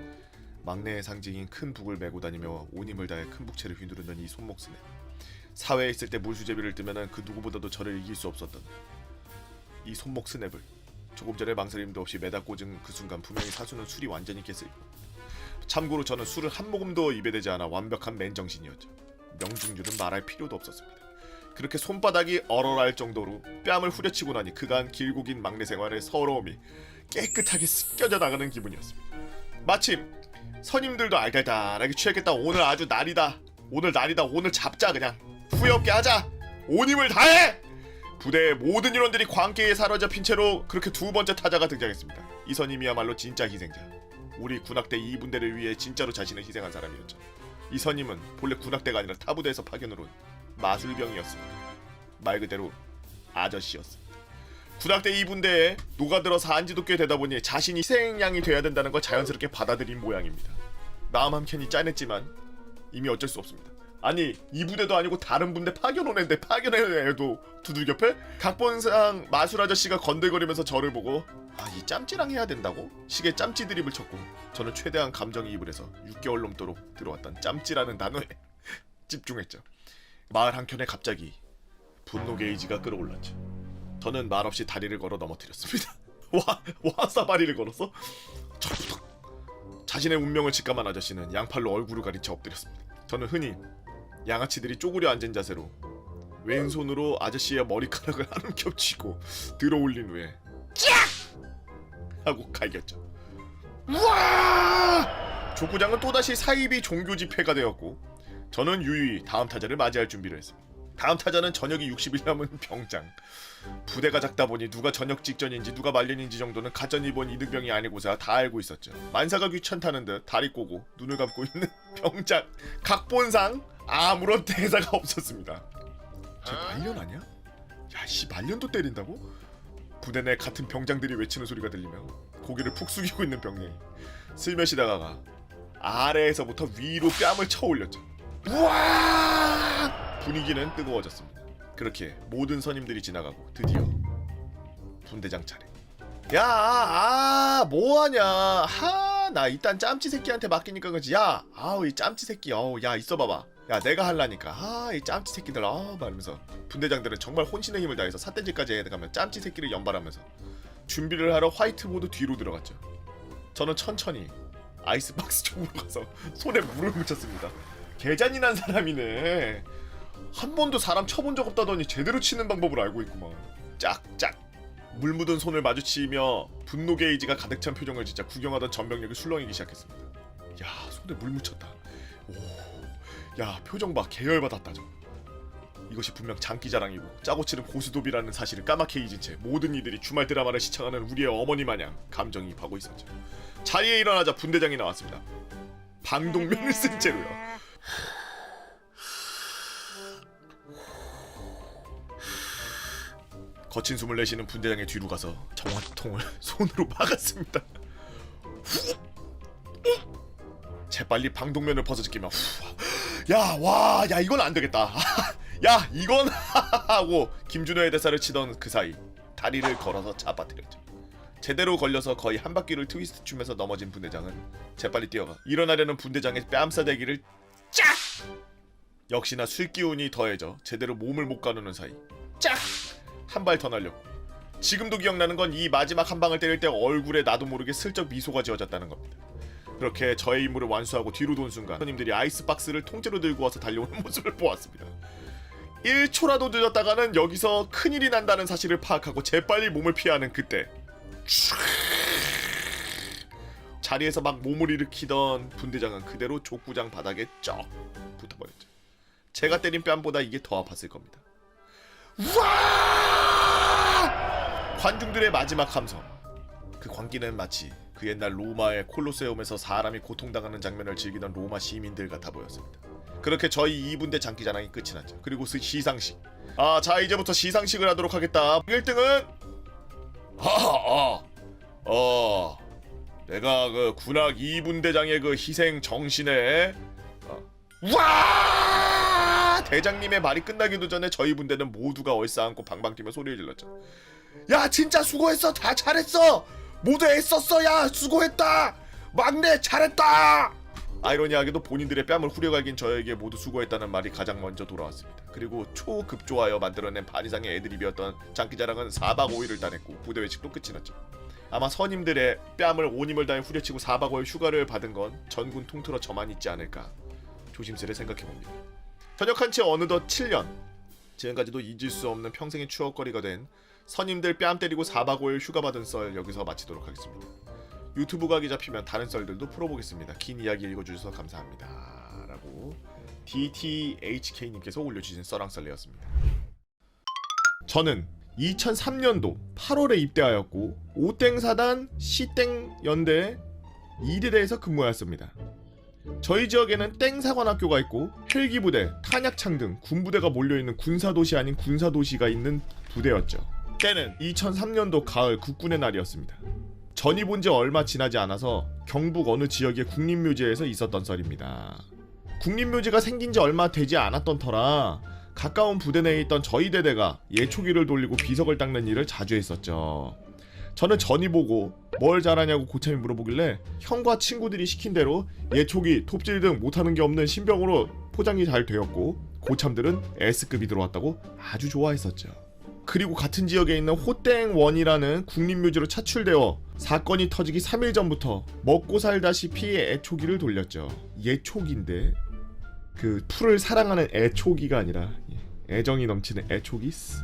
막내의 상징인 큰 북을 메고 다니며 온 힘을 다해 큰 북채를 휘두르는 이 손목 스냅. 사회에 있을 때 물수제비를 뜨면은 그 누구보다도 저를 이길 수 없었던 이 손목 스냅을 조금 전에 망설임도 없이 매다 꽂은 그 순간 분명히 사수는 술이 완전히 깼을 거고, 참고로 저는 술을 한 모금도 입에 대지 않아 완벽한 맨정신이었죠. 명중률은 말할 필요도 없었습니다. 그렇게 손바닥이 얼얼할 정도로 뺨을 후려치고 나니 그간 길고 긴 막내 생활의 서러움이 깨끗하게 씻겨져 나가는 기분이었습니다. 마침 선임들도 알달달하게 취했겠다. 오늘 아주 날이다. 오늘 잡자. 그냥 후회 없게 하자. 온 힘을 다해! 부대의 모든 인원들이 광기에 사로잡힌 채로 그렇게 두 번째 타자가 등장했습니다. 이 선임이야말로 진짜 희생자. 우리 군악대 2분대를 위해 진짜로 자신을 희생한 사람이었죠. 이 선임은 본래 군악대가 아니라 타부대에서 파견으로 온 마술병이었습니다. 말 그대로 아저씨였습니다. 군악대 2분대에 녹아들어서 한지도 꽤 되다 보니 자신이 희생양이 돼야 된다는 걸 자연스럽게 받아들인 모양입니다. 마음 한켠이 짠했지만 이미 어쩔 수 없습니다. 아니, 이 부대도 아니고 다른 분대 파견 온 애인데 파견의 애도 두들겨 패? 각본상 마술 아저씨가 건들거리면서 저를 보고 이 짬찌랑 해야 된다고? 식의 짬찌 드립을 쳤고, 저는 최대한 감정이입을 해서 6개월 넘도록 들어왔던 짬찌라는 단어에 집중했죠. 마을 한켠에 갑자기 분노 게이지가 끌어올랐죠. 저는 말없이 다리를 걸어 넘어뜨렸습니다. 와사바리를 걸어서 자신의 운명을 직감한 아저씨는 양팔로 얼굴을 가리쳐 엎드렸습니다. 저는 흔히 양아치들이 쪼그려 앉은 자세로 왼손으로 아저씨의 머리카락을 한 움겹 쥐고 들어올린 후에 쫙! 하고 갈겼죠. 우와! 족구장은 또다시 사이비 종교 집회가 되었고, 저는 유유히 다음 타자를 맞이할 준비를 했습니다. 다음 타자는 전역이 60일 남은 병장. 부대가 작다 보니 누가 전역 직전인지 누가 말년인지 정도는 가전 입원 이등병이 아니고서 다 알고 있었죠. 만사가 귀찮다는 듯 다리 꼬고 눈을 감고 있는 병장. 각본상 아무런 대사가 없었습니다. 쟤 말년 아니야? 야씨, 말년도 때린다고? 부대 내 같은 병장들이 외치는 소리가 들리며 고개를 푹 숙이고 있는 병장이 슬며시 다가가 아래에서부터 위로 뺨을 쳐 올렸죠. 우와! 분위기는 뜨거워졌습니다. 그렇게 모든 선임들이 지나가고 드디어 분대장 차례. 야, 뭐하냐? 나 일단 짬찌 새끼한테 맡기니까 그렇지. 야, 이 짬찌 새끼, 야 있어봐봐. 야, 내가 할라니까. 이 짬찌 새끼들, 말하면서 분대장들은 정말 혼신의 힘을 다해서 삿대질까지 해가며 짬찌 새끼를 연발하면서 준비를 하러 화이트보드 뒤로 들어갔죠. 저는 천천히 아이스박스 쪽으로 가서 손에 물을 묻혔습니다. 개잔인한 사람이네. 한 번도 사람 쳐본 적 없다더니 제대로 치는 방법을 알고 있구만. 짝짝. 물 묻은 손을 마주치며 분노 게이지가 가득 찬 표정을 짓자 구경하던 전병력이 술렁이기 시작했습니다. 야, 손에 물 묻혔다. 야, 표정 봐. 계열받았다. 이것이 분명 장기자랑이고 짜고 치는 고수톱이라는 사실을 까맣게 잊은 채 모든 이들이 주말 드라마를 시청하는 우리의 어머니 마냥 감정이입하고 있었죠. 자리에 일어나자 분대장이 나왔습니다. 방독면을 쓴 채로요. 거친 숨을 내쉬는 분대장의 뒤로 가서 정화통을 손으로 막았습니다. 재빨리 방독면을 벗어지기며 야, 이건 안 되겠다. 야, 이건 하고 김준호의 대사를 치던 그 사이 다리를 걸어서 잡아뜨렸죠. 제대로 걸려서 거의 한 바퀴를 트위스트 추면서 넘어진 분대장은 재빨리 뛰어가 일어나려는 분대장의 뺨싸대기를 짝! 역시나 술기운이 더해져 제대로 몸을 못 가누는 사이 짝! 한 발 더 날렸고, 지금도 기억나는 건 이 마지막 한 방을 때릴 때 얼굴에 나도 모르게 슬쩍 미소가 지어졌다는 겁니다. 그렇게 저의 임무를 완수하고 뒤로 돈 순간 손님들이 아이스박스를 통째로 들고 와서 달려오는 모습을 보았습니다. 1초라도 늦었다가는 여기서 큰일이 난다는 사실을 파악하고 재빨리 몸을 피하는 그때 자리에서 막 몸을 일으키던 분대장은 그대로 족구장 바닥에 쩍 붙어버렸죠. 제가 때린 뺨보다 이게 더 아팠을 겁니다. 우와! 관중들의 마지막 함성. 그 광기는 마치 그 옛날 로마의 콜로세움에서 사람이 고통당하는 장면을 즐기던 로마 시민들 같아 보였습니다. 그렇게 저희 2분대 장기자랑이 끝이 났죠. 그리고 그 시상식. 자, 이제부터 시상식을 하도록 하겠다. 1등은 내가 그 군악 2분대장의 그 희생 정신에 우와! 대장님의 말이 끝나기도 전에 저희 분대는 모두가 얼싸안고 방방 뛰며 소리를 질렀죠. 야, 진짜 수고했어. 다 잘했어. 모두 애썼어. 야, 수고했다. 막내 잘했다. 아이러니하게도 본인들의 뺨을 후려갈긴 저에게 모두 수고했다는 말이 가장 먼저 돌아왔습니다. 그리고 초급조하여 만들어낸 반 이상의 애드립이었던 장기자랑은 4박 5일을 따냈고 부대 회식도 끝이 났죠. 아마 선임들의 뺨을 온 힘을 다해 후려치고 4박 5일 휴가를 받은 건 전군 통틀어 저만 있지 않을까 조심스레 생각해봅니다. 전역한 지 어느덧 7년. 지금까지도 잊을 수 없는 평생의 추억거리가 된 선임들 뺨 때리고 4박 5일 휴가 받은 썰 여기서 마치도록 하겠습니다. 유튜브 각이 잡히면 다른 썰들도 풀어보겠습니다. 긴 이야기 읽어주셔서 감사합니다. 라고 DTHK님께서 올려주신 썰랑썰레였습니다. 저는 2003년도 8월에 입대하였고 오땡사단 C땡 연대 2대대에서 근무하였습니다. 저희 지역에는 땡사관학교가 있고 헬기부대, 탄약창 등 군부대가 몰려있는 군사도시 아닌 군사도시가 있는 부대였죠. 때는 2003년도 가을 국군의 날이었습니다. 전이 본 지 얼마 지나지 않아서 경북 어느 지역의 국립묘지에서 있었던 썰입니다. 국립묘지가 생긴 지 얼마 되지 않았던 터라 가까운 부대 내에 있던 저희 대대가 예초기를 돌리고 비석을 닦는 일을 자주 했었죠. 저는 전이 보고 뭘 잘하냐고 고참이 물어보길래 형과 친구들이 시킨 대로 예초기, 톱질 등 못하는 게 없는 신병으로 포장이 잘 되었고 고참들은 S급이 들어왔다고 아주 좋아했었죠. 그리고 같은 지역에 있는 호땡원이라는 국립묘지로 차출되어 사건이 터지기 3일 전부터 먹고 살다시피 애초기를 돌렸죠. 예초기인데 그 풀을 사랑하는 애초기가 아니라 애정이 넘치는 애초기스.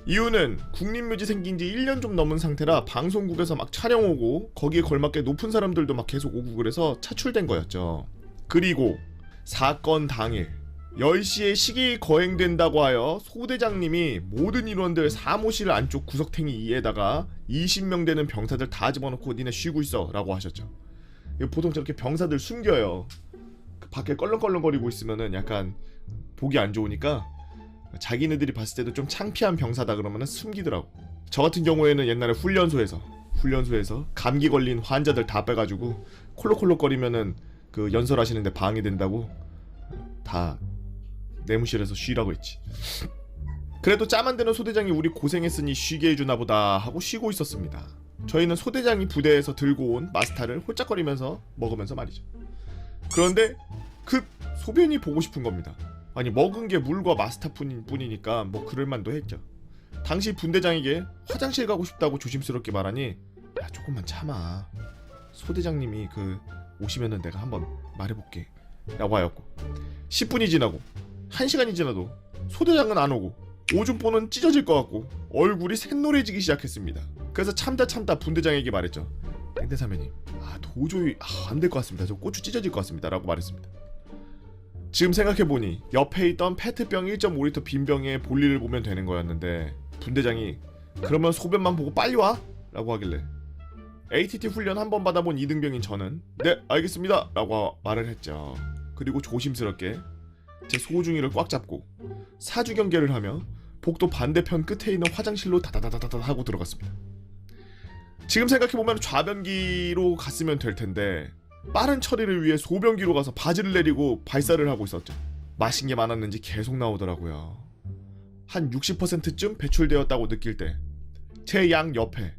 이유는 국립묘지 생긴 지 1년 좀 넘은 상태라 방송국에서 막 촬영 오고 거기에 걸맞게 높은 사람들도 막 계속 오고 그래서 차출된 거였죠. 그리고 사건 당일 10시에 식이 거행된다고 하여 소대장님이 모든 인원들 사무실 안쪽 구석탱이 이에다가 20명 되는 병사들 다 집어넣고 니네 쉬고 있어 라고 하셨죠. 보통 저렇게 병사들 숨겨요. 밖에 껄렁껄렁거리고 있으면은 약간 보기 안 좋으니까 자기네들이 봤을 때도 좀 창피한 병사다 그러면은 숨기더라고. 저 같은 경우에는 옛날에 훈련소에서 감기 걸린 환자들 다 빼가지고 콜록콜록거리면은 그 연설하시는데 방해된다고 다 내무실에서 쉬라고 했지. 그래도 짬 안 되는 소대장이 우리 고생했으니 쉬게 해주나 보다 하고 쉬고 있었습니다. 저희는 소대장이 부대에서 들고 온 마스타를 홀짝거리면서 먹으면서 말이죠. 그런데 급 소변이 보고 싶은 겁니다. 아니 먹은 게 물과 마스타 뿐이니까 뭐 그럴만도 했죠. 당시 분대장에게 화장실 가고 싶다고 조심스럽게 말하니 야 조금만 참아. 소대장님이 그 오시면은 내가 한번 말해볼게 라고 하였고 10분이 지나고 1시간이 지나도 소대장은 안 오고 오줌보는 찢어질 것 같고 얼굴이 샛노래지기 시작했습니다. 그래서 참다 분대장에게 말했죠. 땡땡사면님 도저히 안 될 것 같습니다. 저 고추 찢어질 것 같습니다 라고 말했습니다. 지금 생각해보니 옆에 있던 페트병 1.5리터 빈 병에 볼일을 보면 되는 거였는데 분대장이 그러면 소변만 보고 빨리 와? 라고 하길래 ATT 훈련 한 번 받아본 2등병인 저는 네 알겠습니다 라고 말을 했죠. 그리고 조심스럽게 제 소중이를 꽉 잡고 사주경계를 하며 복도 반대편 끝에 있는 화장실로 다다다다다 하고 들어갔습니다. 지금 생각해보면 좌변기로 갔으면 될 텐데 빠른 처리를 위해 소변기로 가서 바지를 내리고 발사를 하고 있었죠. 마신 게 많았는지 계속 나오더라고요. 한 60%쯤 배출되었다고 느낄 때 제 양 옆에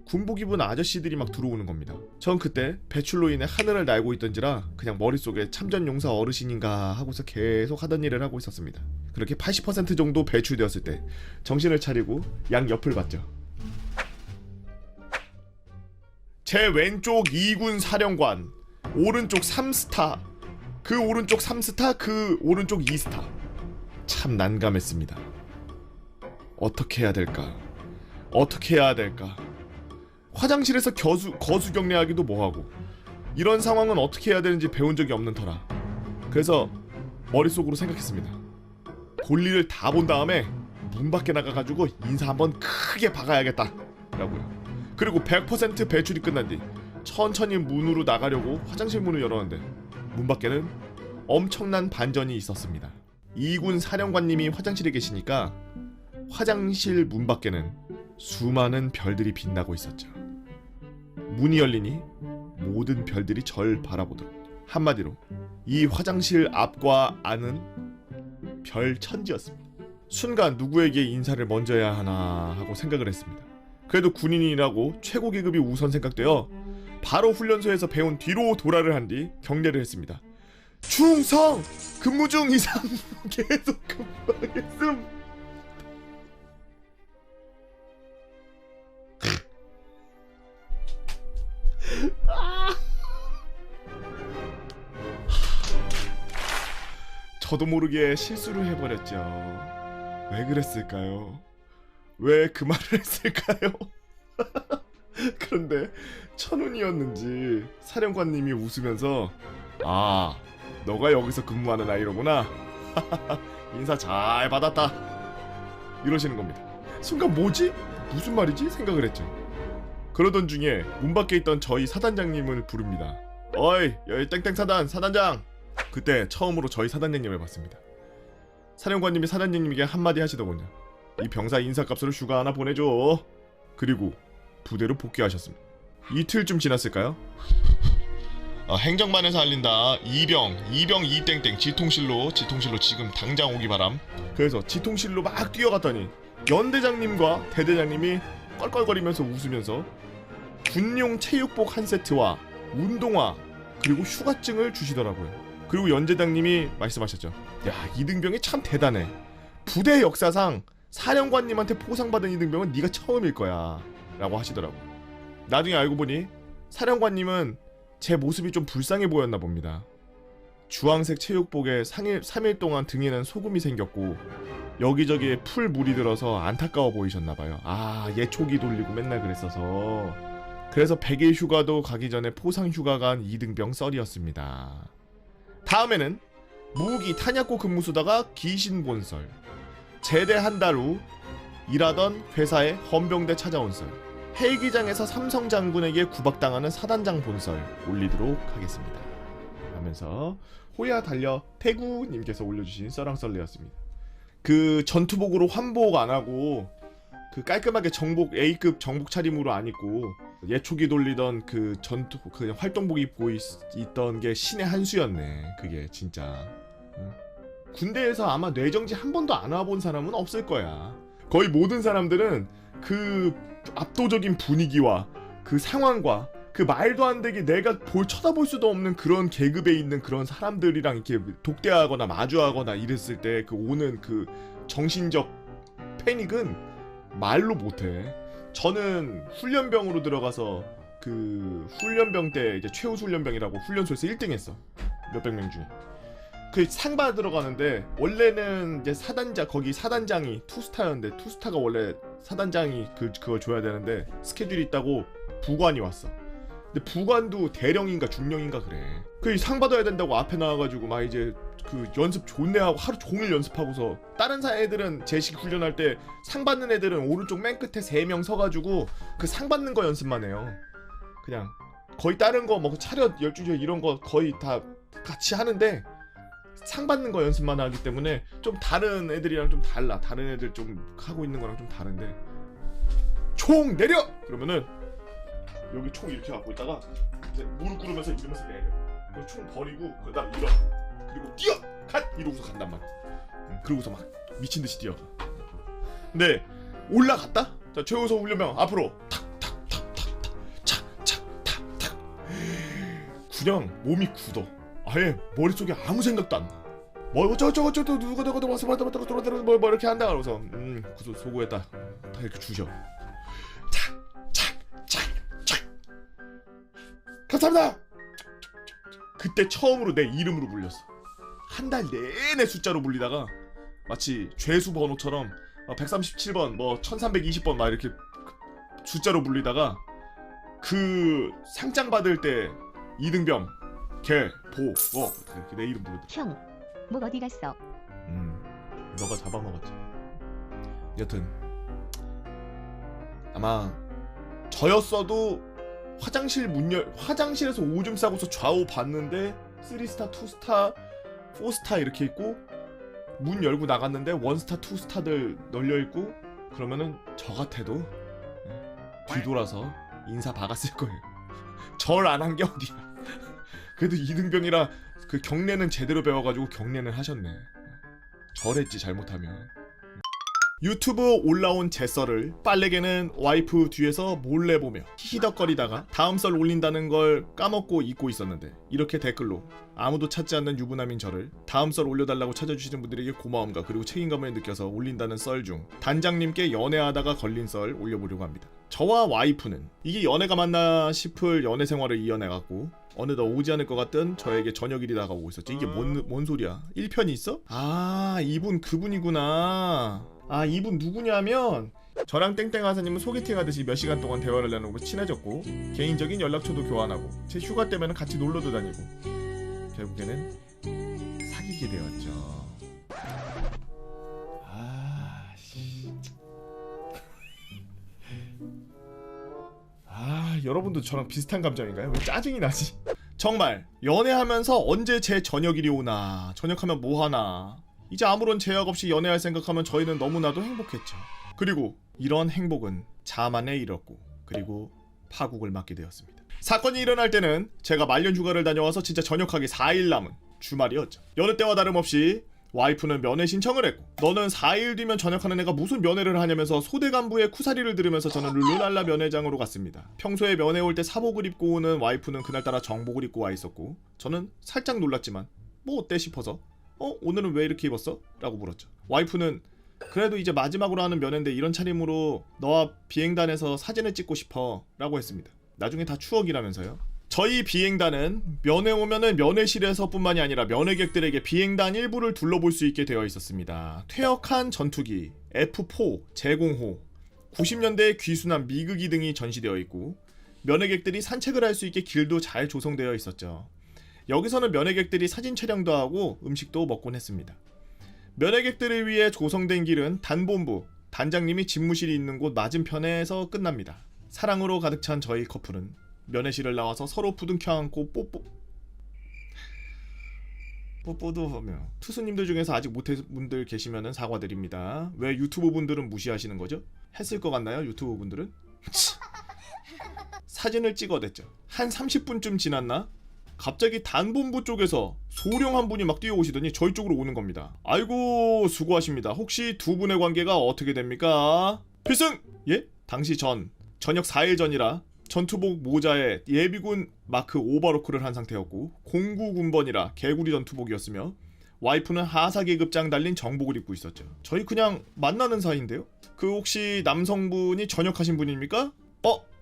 군복 입은 아저씨들이 막 들어오는 겁니다. 전 그때 배출로 인해 하늘을 날고 있던지라 그냥 머릿속에 참전용사 어르신인가 하고서 계속 하던 일을 하고 있었습니다. 그렇게 80% 정도 배출되었을 때 정신을 차리고 양 옆을 봤죠. 제 왼쪽 2군 사령관, 오른쪽 3스타, 그 오른쪽 3스타, 그 오른쪽 2스타. 참 난감했습니다. 어떻게 해야 될까? 화장실에서 거수 경례하기도 뭐하고 이런 상황은 어떻게 해야 되는지 배운 적이 없는 터라 그래서 머릿속으로 생각했습니다. 볼일을 다 본 다음에 문 밖에 나가가지고 인사 한번 크게 박아야겠다 라고요. 그리고 100% 배출이 끝난 뒤 천천히 문으로 나가려고 화장실 문을 열었는데 문 밖에는 엄청난 반전이 있었습니다. 2군 사령관님이 화장실에 계시니까 화장실 문 밖에는 수많은 별들이 빛나고 있었죠. 문이 열리니 모든 별들이 절 바라보더군요. 한마디로 이 화장실 앞과 안은 별 천지였습니다. 순간 누구에게 인사를 먼저 해야 하나 하고 생각을 했습니다. 그래도 군인이라고 최고 계급이 우선 생각되어 바로 훈련소에서 배운 뒤로 도라를 한 뒤 경례를 했습니다. 충성! 근무 중 이상 계속 근무하겠음. 저도 모르게 실수를 해버렸죠. 왜 그랬을까요? 왜 그 말을 했을까요? 그런데 천운이었는지 사령관님이 웃으면서 아, 너가 여기서 근무하는 아이로구나. 인사 잘 받았다. 이러시는 겁니다. 순간 뭐지? 무슨 말이지? 생각을 했죠. 그러던 중에 문 밖에 있던 저희 사단장님을 부릅니다. 어이, 여기 땡땡 사단장. 그때 처음으로 저희 사단장님을 봤습니다. 사령관님이 사단장님에게 한마디 하시더군요. 이 병사 인사값으로 휴가 하나 보내줘. 그리고 부대로 복귀하셨습니다. 이틀쯤 지났을까요? 행정반에서 알린다. 이병 이땡땡 지통실로 지금 당장 오기 바람. 그래서 지통실로 막 뛰어갔더니 연대장님과 대대장님이 껄껄거리면서 웃으면서 군용 체육복 한 세트와 운동화 그리고 휴가증을 주시더라고요. 그리고 연대장님이 말씀하셨죠. 야, 이등병이 참 대단해. 부대 역사상 사령관님한테 포상받은 이등병은 네가 처음일 거야 라고 하시더라고요. 나중에 알고 보니 사령관님은 제 모습이 좀 불쌍해 보였나 봅니다. 주황색 체육복에 3일 동안 등에는 소금이 생겼고 여기저기에 풀 물이 들어서 안타까워 보이셨나봐요. 아, 예초기 돌리고 맨날 그랬어서. 그래서 100일 휴가도 가기 전에 포상 휴가 간 이등병 썰이었습니다. 다음에는 무기 탄약고 근무수다가 귀신 본설. 제대 한 달 후 일하던 회사에 헌병대 찾아온 썰. 헬기장에서 삼성 장군에게 구박당하는 사단장 본설 올리도록 하겠습니다. 하면서 호야 달려 태구님께서 올려주신 썰랑썰레였습니다. 그 전투복으로 환복 안 하고 그 깔끔하게 정복 A급 정복 차림으로 안 입고 예초기 돌리던 그 전투 그 활동복 입고 있던 게 신의 한 수였네. 그게 진짜. 군대에서 아마 뇌정지 한 번도 안 와본 사람은 없을 거야. 거의 모든 사람들은 그 압도적인 분위기와 그 상황과 그 말도 안 되게 내가 쳐다볼 수도 없는 그런 계급에 있는 그런 사람들이랑 이렇게 독대하거나 마주하거나 이랬을 때 그 오는 그 정신적 패닉은 말로 못해. 저는 훈련병으로 들어가서 그 훈련병 때 이제 최우 훈련병이라고 훈련소에서 1등 했어. 몇백 명 중에. 그 상 받으러 가는데 원래는 이제 사단장 거기 사단장이 투스타였는데 투스타가 원래 사단장이 그걸 줘야 되는데 스케줄이 있다고 부관이 왔어. 근데 부관도 대령인가 중령인가 그래. 그 상 받아야 된다고 앞에 나와가지고 막 이제 그 연습 존내 하고 하루 종일 연습하고서 다른 애들은 제식 훈련할 때 상 받는 애들은 오른쪽 맨 끝에 3명 서가지고 그 상 받는 거 연습만 해요. 그냥 거의 다른 거 뭐 차렷 12조 이런 거 거의 다 같이 하는데 상 받는 거 연습만 하기 때문에 좀 다른 애들이랑 좀 달라. 다른 애들 좀 하고 있는 거랑 좀 다른데 총 내려! 그러면은 여기 총 이렇게 갖고 있다가 이제 무릎 꿇으면서 이러면서 내려. 그리고 총 버리고 그다음 일어. 그리고 뛰어! 갓! 이러고서 간단 말이야. 그러고서 막 미친듯이 뛰어가. 근데 올라갔다? 자, 최우선 훈련병 앞으로 탁탁탁탁탁 착착탁탁 그냥 몸이 굳어. 아예 머릿속에 아무 생각도 안 나. 뭐 어쩌고 누가 와서 뭐 이렇게 한다. 그러고서 수고했다. 다 이렇게 주셔. 착착착착 감사합니다. 그때 처음으로 내 이름으로 불렸어. 한 달 내내 숫자로 불리다가 마치 죄수 번호처럼 137번 뭐 1320번 막 이렇게 숫자로 불리다가 그 상장 받을 때 이등병 개, 보, 이렇게 내 이름 부르더라. 형, 뭐 어디 갔어? 너가 잡아먹었지. 여튼 아마 저였어도 화장실에서 오줌 싸고서 좌우 봤는데 3스타, 2스타, 4스타 이렇게 있고 문 열고 나갔는데 1스타, 2스타들 널려있고 그러면은 저 같아도 뒤돌아서 인사 박았을 거예요. 절 안 한 게 어디야. 그래도 이등병이라 그 경례는 제대로 배워가지고 경례는 하셨네. 절했지 잘못하면. 유튜브 올라온 제 썰을 빨래개는 와이프 뒤에서 몰래 보며 히히덕거리다가 다음 썰 올린다는 걸 까먹고 잊고 있었는데 이렇게 댓글로 아무도 찾지 않는 유부남인 저를 다음 썰 올려달라고 찾아주시는 분들에게 고마움과 그리고 책임감을 느껴서 올린다는 썰 중 단장님께 연애하다가 걸린 썰 올려보려고 합니다. 저와 와이프는 이게 연애가 맞나 싶을 연애 생활을 이어내갖고 어느덧 오지 않을 것 같던 저에게 저녁일이 다가오고 있었죠. 이게 뭔 소리야? 1편이 있어? 아, 이분 그분이구나. 아, 이분 누구냐면 저랑 땡땡하사님은 소개팅 하듯이 몇 시간 동안 대화를 나누고 친해졌고 개인적인 연락처도 교환하고 제 휴가 때면 같이 놀러도 다니고 결국에는 사귀게 되었죠. 여러분도 저랑 비슷한 감정인가요? 왜 짜증이 나지? 정말 연애하면서 언제 제 저녁일이 오나, 저녁하면 뭐하나, 이제 아무런 제약 없이 연애할 생각하면 저희는 너무나도 행복했죠. 그리고 이런 행복은 자만에 이뤘고 그리고 파국을 맞게 되었습니다. 사건이 일어날 때는 제가 말년 휴가를 다녀와서 진짜 전역하기 4일 남은 주말이었죠. 여느 때와 다름없이 와이프는 면회 신청을 했고 너는 4일 뒤면 전역하는 애가 무슨 면회를 하냐면서 소대 간부의 쿠사리를 들으면서 저는 룰루랄라 면회장으로 갔습니다. 평소에 면회 올 때 사복을 입고 오는 와이프는 그날따라 정복을 입고 와 있었고 저는 살짝 놀랐지만 뭐 어때 싶어서 오늘은 왜 이렇게 입었어? 라고 물었죠. 와이프는 그래도 이제 마지막으로 하는 면회인데 이런 차림으로 너와 비행단에서 사진을 찍고 싶어 라고 했습니다. 나중에 다 추억이라면서요. 저희 비행단은 면회 오면은 면회실에서 뿐만이 아니라 면회객들에게 비행단 일부를 둘러볼 수 있게 되어 있었습니다. 퇴역한 전투기, F4, 제공호, 90년대의 귀순한 미그기 등이 전시되어 있고 면회객들이 산책을 할 수 있게 길도 잘 조성되어 있었죠. 여기서는 면회객들이 사진 촬영도 하고 음식도 먹곤 했습니다. 면회객들을 위해 조성된 길은 단본부, 단장님이 집무실이 있는 곳 맞은편에서 끝납니다. 사랑으로 가득 찬 저희 커플은 면회실을 나와서 서로 부둥켜 안고 뽀뽀도 하며 투수님들 중에서 아직 못했는 분들 계시면 사과드립니다. 왜 유튜브 분들은 무시하시는 거죠? 했을 것 같나요? 유튜브 분들은? 사진을 찍어댔죠. 한 30분쯤 지났나? 갑자기 단본부 쪽에서 소령 한 분이 막 뛰어오시더니 저희 쪽으로 오는 겁니다. 아이고 수고하십니다. 혹시 두 분의 관계가 어떻게 됩니까? 필승! 예? 당시 저녁 4일 전이라 전투복 모자에 예비군 마크 오버로크를 한 상태였고 09군번이라 개구리 전투복이었으며 와이프는 하사 계급장 달린 정복을 입고 있었죠. 저희 그냥 만나는 사이인데요? 그 혹시 남성분이 전역하신 분입니까?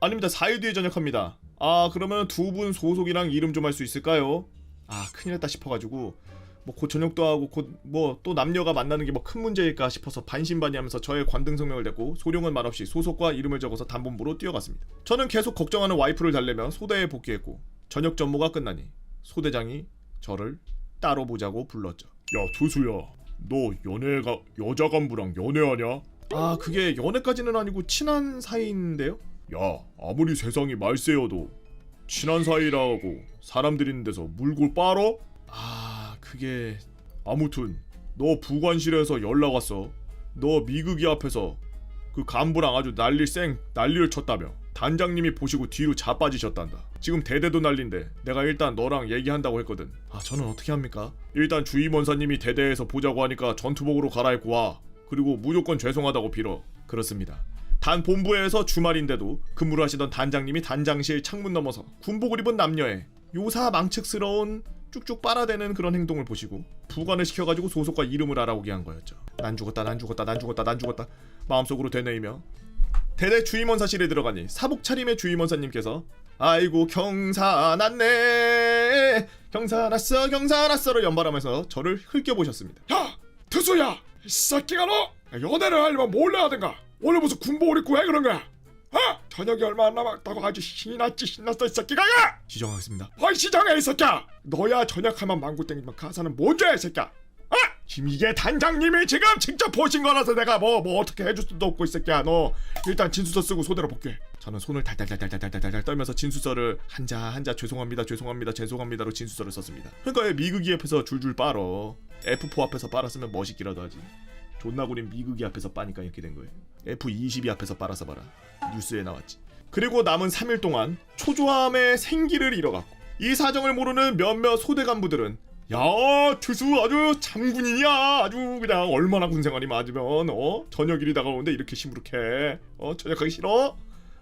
아닙니다. 4일 뒤에 전역합니다. 아 그러면 두 분 소속이랑 이름 좀 알 수 있을까요? 아 큰일났다 싶어가지고 뭐 곧 전역도 하고 곧 뭐 또 남녀가 만나는 게 뭐 큰 문제일까 싶어서 반신반의하면서 저의 관등 성명을 냈고 소룡은 말없이 소속과 이름을 적어서 단본부로 뛰어갔습니다. 저는 계속 걱정하는 와이프를 달래며 소대에 복귀했고 저녁 전무가 끝나니 소대장이 저를 따로 보자고 불렀죠. 야 조수야, 너 여자 간부랑 연애하냐? 아 그게 연애까지는 아니고 친한 사이인데요? 야 아무리 세상이 말세여도 친한 사이라고 사람들 있는 데서 물고 빨어? 아 그게 아무튼 너 부관실에서 연락 왔어. 너 미국이 앞에서 그 간부랑 아주 난리를 쳤다며. 단장님이 보시고 뒤로 자빠지셨단다. 지금 대대도 난린데 내가 일단 너랑 얘기한다고 했거든. 아 저는 어떻게 합니까? 일단 주임원사님이 대대에서 보자고 하니까 전투복으로 갈아입고 와. 그리고 무조건 죄송하다고 빌어. 그렇습니다. 단 본부에서 주말인데도 근무를 하시던 단장님이 단장실 창문 넘어서 군복을 입은 남녀의 요사망측스러운 쭉쭉 빨아대는 그런 행동을 보시고 부관을 시켜가지고 소속과 이름을 알아오게 한 거였죠. 난 죽었다 마음속으로 되뇌이며 대대 주임원사실에 들어가니 사복 차림의 주임원사님께서 아이고 경사났네 경사났어로 연발하면서 저를 흘겨보셨습니다. 야 투수야, 이 새끼가 너 연애를 하려면 몰래 하든가 원래 무슨 군복을 입고 왜 그런 거야? 저녁이 얼마 안 남았다고 아주 신났어 이 새끼가. 야! 시정하겠습니다. 시정해 이 새끼야. 너야 전역하면 망구땡기면 가사는 뭔데 이 새끼야. 지금 이게 단장님이 지금 직접 보신 거라서 내가 뭐 어떻게 해줄 수도 없고 이 새끼야. 너 일단 진수서 쓰고 소대로 복귀해. 저는 손을 달달달달달달달 떨면서 진수서를 한자 죄송합니다로 진수서를 썼습니다. 그러니까 미국이 앞에서 줄줄 빨어. F4 앞에서 빨았으면 멋있기라도 하지. 존나 구린 미국이 앞에서 빠니까 이렇게 된 거예요. F22 앞에서 빨아서 봐라. 뉴스에 나왔지. 그리고 남은 3일 동안 초조함에 생기를 잃어갔고 이 사정을 모르는 몇몇 소대 간부들은 야, 투수 아주 장군이냐. 아주 그냥 얼마나 군생활이 맞으면 저녁일이 다가오는데 이렇게 시무룩해. 저녁하기 싫어?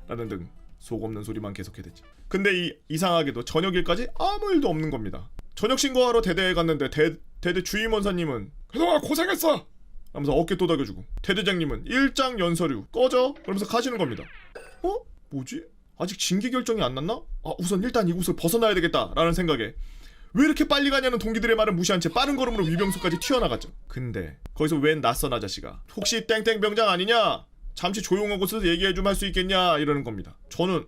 라는 등 속 없는 소리만 계속해댔지. 근데 이상하게도 저녁일까지 아무 일도 없는 겁니다. 저녁 신고하러 대대에 갔는데 대대 주임원사님은 그동안 고생했어 하면서 어깨 도닥여주고, 대대장님은 일장 연서류 꺼져 그러면서 가시는 겁니다. 뭐지? 아직 징계 결정이 안 났나? 우선 일단 이곳을 벗어나야 되겠다 라는 생각에 왜 이렇게 빨리 가냐는 동기들의 말을 무시한 채 빠른 걸음으로 위병소까지 튀어나갔죠. 근데 거기서 웬 낯선 아저씨가 혹시 땡땡 병장 아니냐? 잠시 조용한 곳에서 얘기해 좀 할 수 있겠냐? 이러는 겁니다. 저는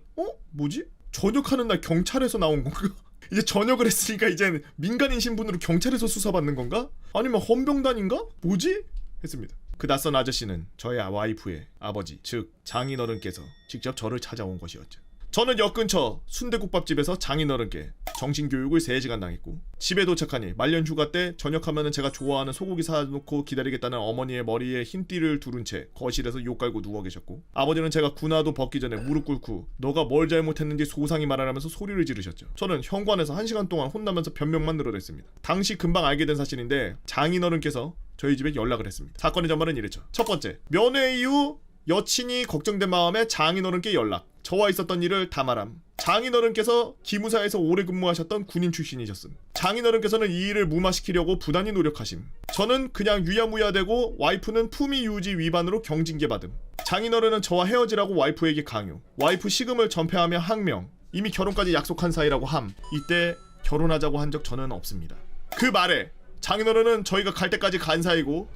뭐지? 저녁하는 날 경찰에서 나온 건가? 이제 저녁을 했으니까 이젠 민간인 신분으로 경찰에서 수사받는 건가? 아니면 헌병단인가? 뭐지? 했습니다. 그 낯선 아저씨는 저의 와이프의 아버지, 즉 장인어른께서 직접 저를 찾아온 것이었죠. 저는 역 근처 순대국밥집에서 장인어른께 정신교육을 3시간 당했고, 집에 도착하니 말년 휴가 때 저녁하면은 제가 좋아하는 소고기 사놓고 기다리겠다는 어머니의 머리에 흰띠를 두른 채 거실에서 욕 깔고 누워 계셨고, 아버지는 제가 군화도 벗기 전에 무릎 꿇고 너가 뭘 잘못했는지 소상히 말하면서 소리를 지르셨죠. 저는 현관에서 1시간 동안 혼나면서 변명만 늘어댔습니다. 당시 금방 알게 된 사실인데 장인어른께서 저희 집에 연락을 했습니다. 사건의 전말은 이랬죠. 첫 번째, 면회 이후 여친이 걱정된 마음에 장인어른께 연락. 저와 있었던 일을 다 말함. 장인어른께서 기무사에서 오래 근무하셨던 군인 출신이셨음. 장인어른께서는 이 일을 무마시키려고 부단히 노력하심. 저는 그냥 유야무야되고 와이프는 품위 유지 위반으로 경징계 받음. 장인어른은 저와 헤어지라고 와이프에게 강요. 와이프 시금을 전폐하며 항명. 이미 결혼까지 약속한 사이라고 함. 이때 결혼하자고 한 적 저는 없습니다. 그 말에 장인어른은 저희가 갈 때까지 간 사이고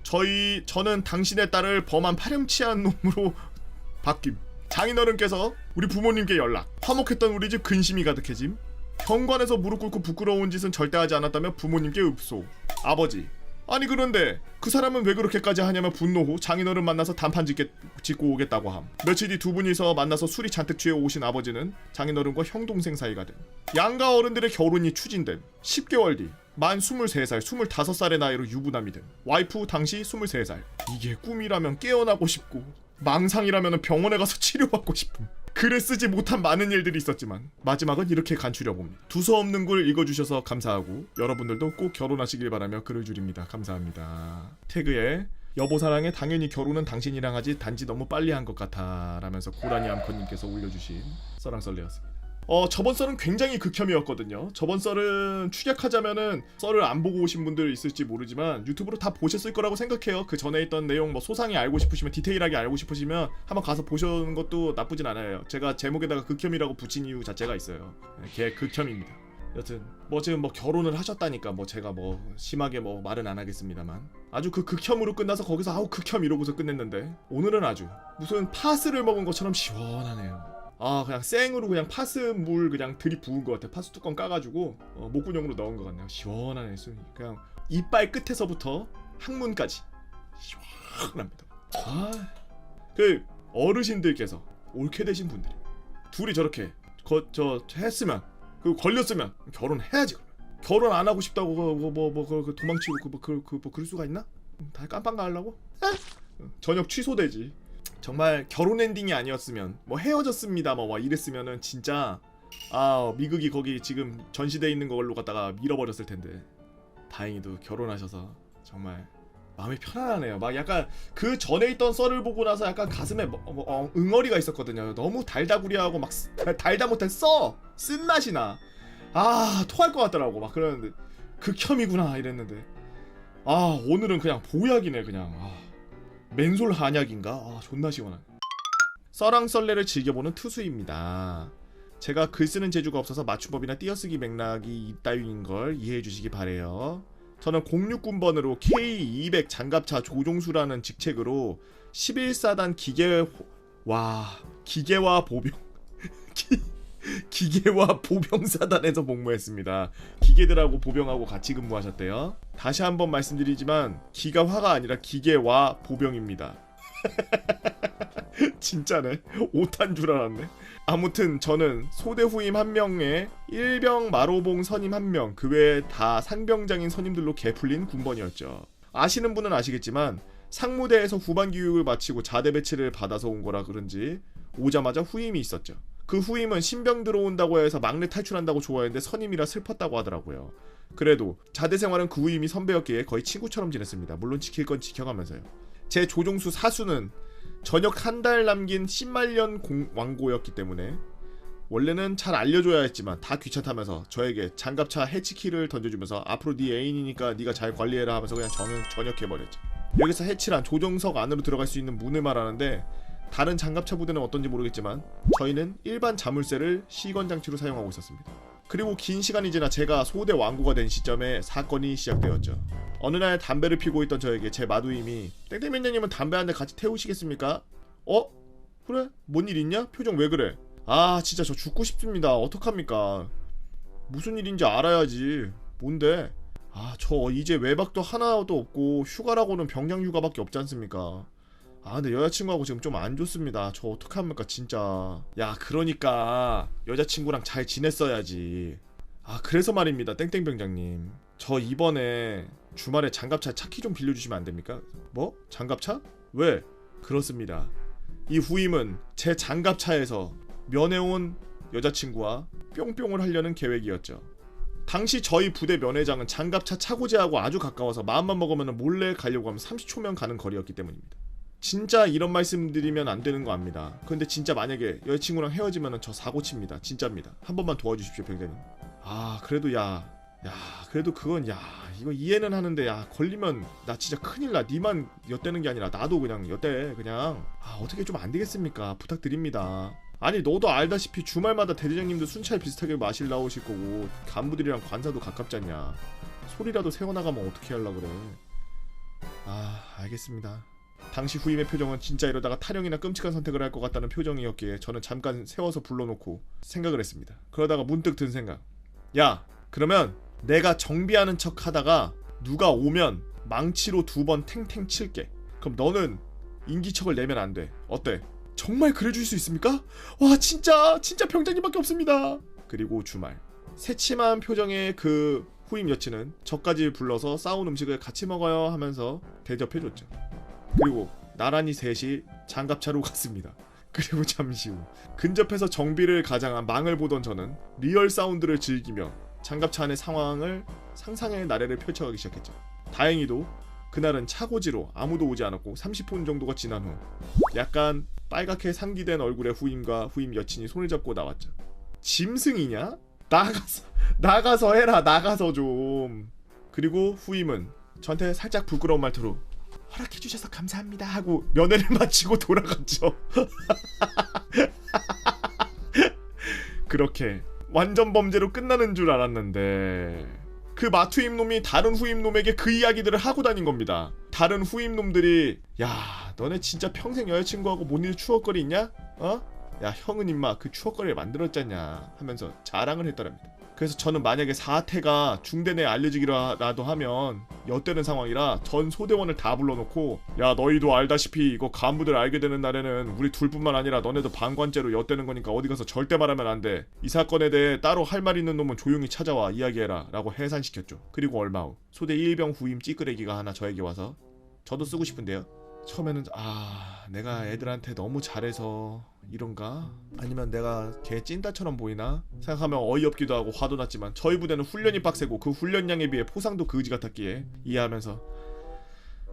저는 당신의 딸을 범한 파렴치한 놈으로 바뀜. 장인어른께서 우리 부모님께 연락. 화목했던 우리 집 근심이 가득해짐. 현관에서 무릎 꿇고 부끄러운 짓은 절대 하지 않았다며 부모님께 읍소. 아버지, 아니 그런데 그 사람은 왜 그렇게까지 하냐며 분노 후 장인어른 만나서 단판 짓고 오겠다고 함. 며칠 뒤 두 분이서 만나서 술이 잔뜩 취해 오신 아버지는 장인어른과 형동생 사이가 됨. 양가 어른들의 결혼이 추진됨. 10개월 뒤 만 23살, 25살의 나이로 유부남이 됨. 와이프 당시 23살. 이게 꿈이라면 깨어나고 싶고 망상이라면 병원에 가서 치료받고 싶음. 글에 쓰지 못한 많은 일들이 있었지만 마지막은 이렇게 간추려봅니다. 두서없는 글 읽어주셔서 감사하고 여러분들도 꼭 결혼하시길 바라며 글을 줄입니다. 감사합니다. 태그에 여보사랑에 당연히 결혼은 당신이랑 하지 단지 너무 빨리 한 것 같아 라면서 고라니 암컷님께서 올려주신 썰랑썰레였습니다. 저번 썰은 굉장히 극혐이었거든요. 저번 썰은 축약하자면은 썰을 안 보고 오신 분들 있을지 모르지만 유튜브로 다 보셨을 거라고 생각해요. 그 전에 있던 내용 뭐 소상히 알고 싶으시면 디테일하게 알고 싶으시면 한번 가서 보시는 것도 나쁘진 않아요. 제가 제목에다가 극혐이라고 붙인 이유 자체가 있어요. 걔 극혐입니다. 여튼 뭐 지금 뭐 결혼을 하셨다니까 뭐 제가 뭐 심하게 뭐 말은 안 하겠습니다만 아주 그 극혐으로 끝나서 거기서 아우 극혐 이러고서 끝냈는데 오늘은 아주 무슨 파스를 먹은 것처럼 시원하네요. 그냥 생으로 그냥 파스 물 그냥 들이부은 것 같아. 파스 뚜껑 까가지고 목구멍으로 넣은 것 같네요. 시원하네. 그냥 이빨 끝에서부터 항문까지 시원합니다. 그 어르신들께서 옳게 되신 분들이 둘이 저렇게 했으면 그 걸렸으면 결혼해야지. 결혼 안 하고 싶다고 도망치고 그럴 수가 있나? 다 깜빵 가려고? 저녁 취소되지. 정말 결혼 엔딩이 아니었으면 뭐 헤어졌습니다 뭐 이랬으면은 진짜 미국이 거기 지금 전시돼 있는 걸로 갖다가 밀어버렸을 텐데 다행히도 결혼하셔서 정말 마음이 편안하네요. 막 약간 그 전에 있던 썰을 보고 나서 약간 가슴에 응어리가 있었거든요. 너무 달다구리하고 막 달다 못해 쓴맛이 나. 토할 것 같더라고. 막 그러는데 극혐이구나 이랬는데 오늘은 그냥 보약이네 그냥. 맨솔 한약인가? 존나 시원하네. 썰랑썰레를 즐겨보는 투수입니다. 제가 글 쓰는 재주가 없어서 맞춤법이나 띄어쓰기 맥락이 이따위인 걸 이해해 주시기 바래요. 저는 069번으로 K200 장갑차 조종수라는 직책으로 11사단 기계화 보병 기계와 보병사단에서 복무했습니다. 기계들하고 보병하고 같이 근무하셨대요. 다시 한번 말씀드리지만 기가 화가 아니라 기계와 보병입니다. 진짜네. 오탄 줄 알았네. 아무튼 저는 소대 후임 1명에 일병 마로봉 선임 1명, 그 외에 다 상병장인 선임들로 개풀린 군번이었죠. 아시는 분은 아시겠지만 상무대에서 후반 교육을 마치고 자대 배치를 받아서 온 거라 그런지 오자마자 후임이 있었죠. 그 후임은 신병 들어온다고 해서 막내 탈출한다고 좋아했는데 선임이라 슬펐다고 하더라고요. 그래도 자대 생활은 그 후임이 선배였기에 거의 친구처럼 지냈습니다. 물론 지킬 건 지켜가면서요. 제 조종수 사수는 전역 한 달 남긴 신말년 왕고였기 때문에 원래는 잘 알려줘야 했지만 다 귀찮다면서 저에게 장갑차 해치키를 던져주면서 앞으로 네 애인이니까 네가 잘 관리해라 하면서 그냥 전역해버렸죠. 여기서 해치란 조종석 안으로 들어갈 수 있는 문을 말하는데 다른 장갑차 부대는 어떤지 모르겠지만 저희는 일반 자물쇠를 시건장치로 사용하고 있었습니다. 그리고 긴 시간이 지나 제가 소대 왕고가 된 시점에 사건이 시작되었죠. 어느 날 담배를 피고 있던 저에게 제 마두임이 땡땡맨장님은 담배 한 대 같이 태우시겠습니까? 어? 그래? 뭔 일 있냐? 표정 왜 그래? 아 진짜 저 죽고 싶습니다. 어떡합니까? 무슨 일인지 알아야지. 뭔데? 아 저 이제 외박도 하나도 없고 휴가라고는 병장 휴가밖에 없지 않습니까? 아 근데 여자친구하고 지금 좀 안 좋습니다. 저 어떡합니까 진짜. 야 그러니까 여자친구랑 잘 지냈어야지. 아 그래서 말입니다 땡땡병장님. 저 이번에 주말에 장갑차 차키 좀 빌려주시면 안 됩니까? 뭐? 장갑차? 왜? 그렇습니다. 이 후임은 제 장갑차에서 면회온 여자친구와 뿅뿅을 하려는 계획이었죠. 당시 저희 부대 면회장은 장갑차 차고지하고 아주 가까워서 마음만 먹으면 몰래 가려고 하면 30초면 가는 거리였기 때문입니다. 진짜 이런 말씀드리면 안 되는 거 압니다. 근데 진짜 만약에 여자친구랑 헤어지면 저 사고 칩니다. 진짜입니다. 한 번만 도와주십시오 병장님. 아 그래도 그래도 그건 이거 이해는 하는데 걸리면 나 진짜 큰일 나. 니만 엿대는 게 아니라 나도 그냥 엿대 그냥. 어떻게 좀 안 되겠습니까? 부탁드립니다. 아니 너도 알다시피 주말마다 대대장님도 순찰 비슷하게 마실 나오실 거고 간부들이랑 관사도 가깝지 않냐. 소리라도 세워나가면 어떻게 하려고 그래. 알겠습니다. 당시 후임의 표정은 진짜 이러다가 탈영이나 끔찍한 선택을 할 것 같다는 표정이었기에 저는 잠깐 세워서 불러놓고 생각을 했습니다. 그러다가 문득 든 생각. 야 그러면 내가 정비하는 척 하다가 누가 오면 망치로 2번 탱탱 칠게. 그럼 너는 인기척을 내면 안 돼. 어때? 정말 그래줄 수 있습니까? 와 진짜 병장님밖에 없습니다. 그리고 주말 새침한 표정의 그 후임 여친은 저까지 불러서 싸운 음식을 같이 먹어요 하면서 대접해줬죠. 그리고 나란히 셋이 장갑차로 갔습니다. 그리고 잠시 후 근접해서 정비를 가장한 망을 보던 저는 리얼 사운드를 즐기며 장갑차 안의 상황을 상상의 나래를 펼쳐가기 시작했죠. 다행히도 그날은 차고지로 아무도 오지 않았고 30분 정도가 지난 후 약간 빨갛게 상기된 얼굴의 후임과 후임 여친이 손을 잡고 나왔죠. 짐승이냐? 나가서 해라. 나가서 좀. 그리고 후임은 저한테 살짝 부끄러운 말투로 허락해주셔서 감사합니다 하고 면회를 마치고 돌아갔죠. 그렇게 완전 범죄로 끝나는 줄 알았는데 그 마투임 놈이 다른 후임 놈에게 그 이야기들을 하고 다닌 겁니다. 다른 후임 놈들이 야 너네 진짜 평생 여자친구하고 못 잊을 추억거리 있냐? 야 형은 임마 그 추억거리를 만들었잖냐 하면서 자랑을 했더랍니다. 그래서 저는 만약에 사태가 중대 내에 알려지기라도 하면 엿되는 상황이라 전 소대원을 다 불러놓고 야 너희도 알다시피 이거 간부들 알게 되는 날에는 우리 둘뿐만 아니라 너네도 방관죄로 엿되는 거니까 어디 가서 절대 말하면 안 돼. 이 사건에 대해 따로 할 말 있는 놈은 조용히 찾아와 이야기해라 라고 해산시켰죠. 그리고 얼마 후 소대 1병 후임 찌끄레기가 하나 저에게 와서 저도 쓰고 싶은데요. 처음에는 내가 애들한테 너무 잘해서 이런가? 아니면 내가 걔 찐따처럼 보이나? 생각하면 어이없기도 하고 화도 났지만 저희 부대는 훈련이 빡세고 그 훈련량에 비해 포상도 그지 같았기에 이해하면서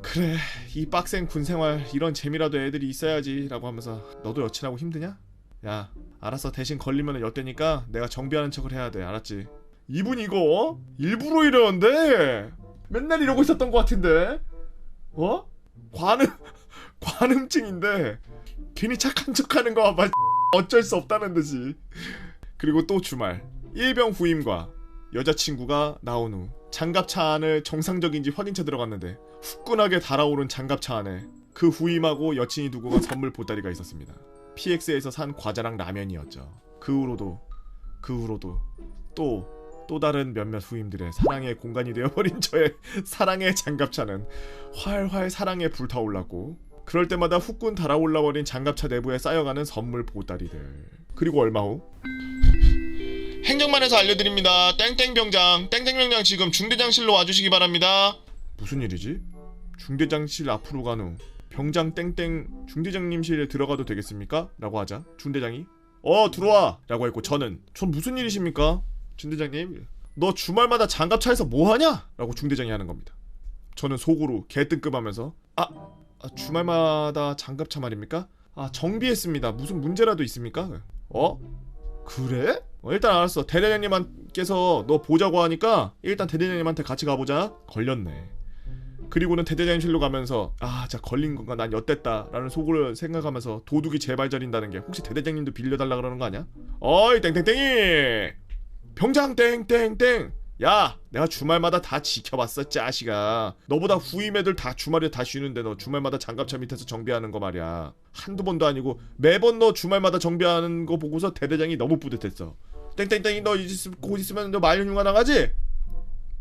그래 이 빡센 군생활 이런 재미라도 애들이 있어야지 라고 하면서 너도 여친하고 힘드냐? 야 알았어 대신 걸리면 엿대니까 내가 정비하는 척을 해야 돼 알았지? 이분 이거 일부러 이러는데 맨날 이러고 있었던 것 같은데 관음증인데 괜히 착한 척하는 거 봐봐. 어쩔 수 없다는 듯이. 그리고 또 주말 1병 후임과 여자친구가 나온 후 장갑차 안을 정상적인지 확인차 들어갔는데 후끈하게 달아오른 장갑차 안에 그 후임하고 여친이 두고 간 선물 보따리가 있었습니다. PX에서 산 과자랑 라면이었죠. 그 후로도 또 다른 몇몇 후임들의 사랑의 공간이 되어버린 저의 사랑의 장갑차는 활활 사랑에 불타올랐고 그럴 때마다 후끈 달아올라버린 장갑차 내부에 쌓여가는 선물 보따리들. 그리고 얼마 후 행정반에서 알려드립니다. 땡땡병장 지금 중대장실로 와주시기 바랍니다. 무슨 일이지? 중대장실 앞으로 간 후 병장 땡땡 중대장님실에 들어가도 되겠습니까? 라고 하자 중대장이 들어와 라고 했고 저는 전 무슨 일이십니까? 중대장님 너 주말마다 장갑차에서 뭐하냐? 라고 중대장이 하는 겁니다. 저는 속으로 개뜬금하면서 주말마다 장갑차 말입니까? 정비했습니다. 무슨 문제라도 있습니까? 그래? 일단 알았어. 대대장님께서 너 보자고 하니까 일단 대대장님한테 같이 가보자. 걸렸네. 그리고는 대대장님실로 가면서 자 걸린 건가 난 엿됐다 라는 속으로 생각하면서 도둑이 재발절인다는 게 혹시 대대장님도 빌려달라 그러는 거 아니야? 어이 땡땡땡이 병장 땡땡땡 야 내가 주말마다 다 지켜봤어 짜식아. 너보다 후임 애들 다 주말에 다 쉬는데 너 주말마다 장갑차 밑에서 정비하는 거 말이야. 한두 번도 아니고 매번 너 주말마다 정비하는 거 보고서 대대장이 너무 뿌듯했어. 땡땡땡이 너 곧 있으면 너 말년휴가 나가지?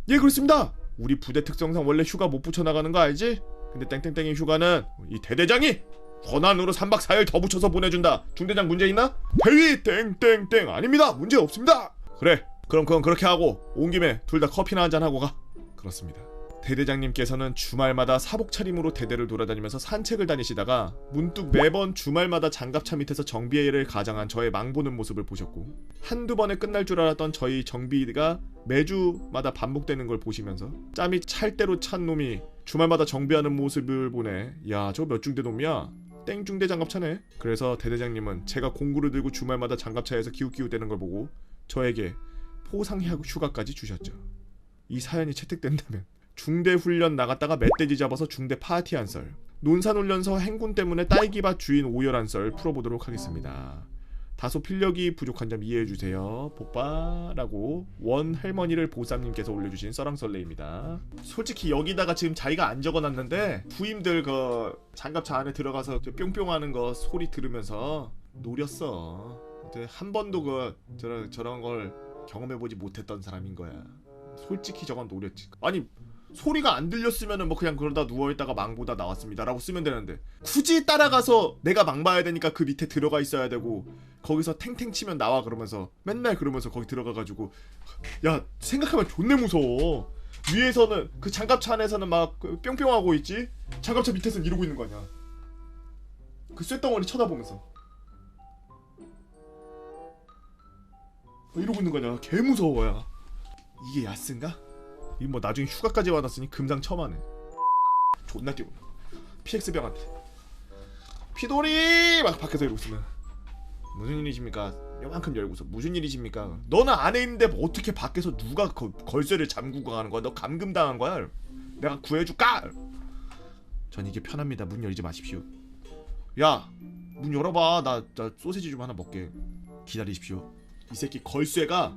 예 그렇습니다. 우리 부대 특성상 원래 휴가 못 붙여나가는 거 알지? 근데 땡땡땡이 휴가는 이 대대장이 권한으로 3박 4일 더 붙여서 보내준다. 중대장 문제 있나? 회의 땡땡땡 아닙니다. 문제 없습니다. 그래 그럼 그건 그렇게 하고 온 김에 둘 다 커피나 한잔 하고 가. 그렇습니다. 대대장님께서는 주말마다 사복 차림으로 대대를 돌아다니면서 산책을 다니시다가 문득 매번 주말마다 장갑차 밑에서 정비를 가장한 저의 망보는 모습을 보셨고 한두 번에 끝날 줄 알았던 저희 정비가 매주마다 반복되는 걸 보시면서 짬이 찰 대로 찬 놈이 주말마다 정비하는 모습을 보네. 야 저거 몇 중대 놈이야? 땡중대 장갑차네. 그래서 대대장님은 제가 공구를 들고 주말마다 장갑차에서 기웃기웃대는 걸 보고 저에게 포상 휴가까지 주셨죠. 이 사연이 채택된다면 중대 훈련 나갔다가 멧돼지 잡아서 중대 파티 한 썰, 논산훈련소 행군 때문에 딸기밭 주인 오열 한 썰 풀어보도록 하겠습니다. 다소 필력이 부족한 점 이해해주세요. 복바라고 원 할머니를 보쌈님께서 올려주신 썰랑썰레입니다. 솔직히 여기다가 지금 자기가 안 적어놨는데 부임들 그 장갑차 안에 들어가서 뿅뿅하는 거 소리 들으면서 노렸어. 한 번도 저런 걸 경험해보지 못했던 사람인 거야. 솔직히 저건 노렸지. 아니 소리가 안 들렸으면은 뭐 그냥 그러다 누워있다가 망보다 나왔습니다 라고 쓰면 되는데 굳이 따라가서 내가 망 봐야 되니까 그 밑에 들어가 있어야 되고 거기서 탱탱 치면 나와 그러면서 맨날 그러면서 거기 들어가가지고 야 생각하면 존내 무서워. 위에서는 그 장갑차 안에서는 막 뿅뿅하고 있지 장갑차 밑에서는 이러고 있는 거 아니야. 그 쇳덩어리 쳐다보면서 이러고 있는 거냐. 개 무서워야. 이게 야스인가? 이 뭐 나중에 휴가까지 받았으니 금상 첨하네. 존나 뛰고 PX병한테 피돌이 막 밖에서 이러고 있으면 무슨 일이십니까? 요만큼 열고서 무슨 일이십니까? 너는 안에 있는데 뭐 어떻게 밖에서 누가 걸쇠를 잠그고 가는 거야? 너 감금당한 거야? 내가 구해줄까? 전 이게 편합니다. 문 열지 마십시오. 야 문 열어봐. 나 소세지 좀 하나 먹게. 기다리십시오. 이 새끼 걸쇠가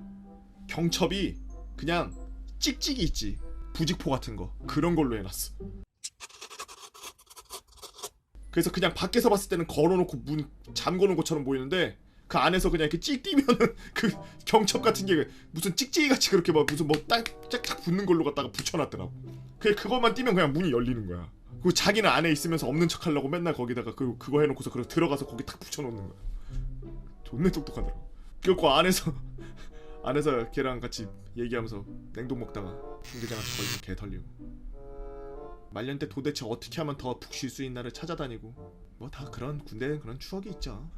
경첩이 그냥 찍찍이 있지 부직포 같은 거 그런 걸로 해놨어. 그래서 그냥 밖에서 봤을 때는 걸어놓고 문 잠궈놓은 것처럼 보이는데 그 안에서 그냥 이렇게 찍 뛰면은 그 경첩 같은 게 무슨 찍찍이 같이 그렇게 막 무슨 뭐 짝짝 붙는 걸로 갖다가 붙여놨더라고. 그것만 뛰면 그냥 문이 열리는 거야. 그리고 자기는 안에 있으면서 없는 척하려고 맨날 거기다가 그거 해놓고서 그렇게 들어가서 거기 탁 붙여놓는 거야. 존내 똑똑하더라고. 그리고 안에서 걔랑 같이 얘기하면서 냉동 먹다가 중대장한테 걸리면 개 털리고 말년 때 도대체 어떻게 하면 더 푹 쉴 수 있나를 찾아다니고 뭐 다 그런 군대는 그런 추억이 있죠.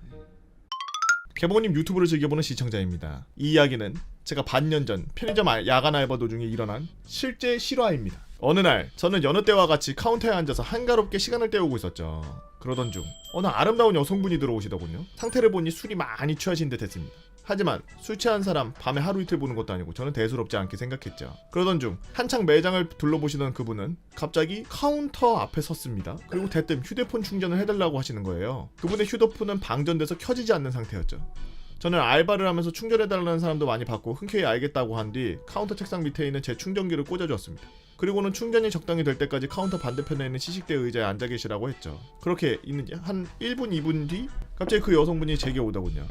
개봉님 유튜브를 즐겨보는 시청자입니다. 이 이야기는 제가 반년 전 편의점 야간 알바 도중에 일어난 실제 실화입니다. 어느 날 저는 여느 때와 같이 카운터에 앉아서 한가롭게 시간을 때우고 있었죠. 그러던 중 어느 아름다운 여성분이 들어오시더군요. 상태를 보니 술이 많이 취하신 듯 했습니다. 하지만 술 취한 사람 밤에 하루 이틀 보는 것도 아니고 저는 대수롭지 않게 생각했죠. 그러던 중 한창 매장을 둘러보시던 그분은 갑자기 카운터 앞에 섰습니다. 그리고 대뜸 휴대폰 충전을 해달라고 하시는 거예요. 그분의 휴대폰은 방전돼서 켜지지 않는 상태였죠. 저는 알바를 하면서 충전해달라는 사람도 많이 봤고 흔쾌히 알겠다고 한 뒤 카운터 책상 밑에 있는 제 충전기를 꽂아주었습니다. 그리고는 충전이 적당히 될 때까지 카운터 반대편에 있는 시식대 의자에 앉아 계시라고 했죠. 그렇게 있는 한 1분 2분 뒤 갑자기 그 여성분이 제게 오더군요.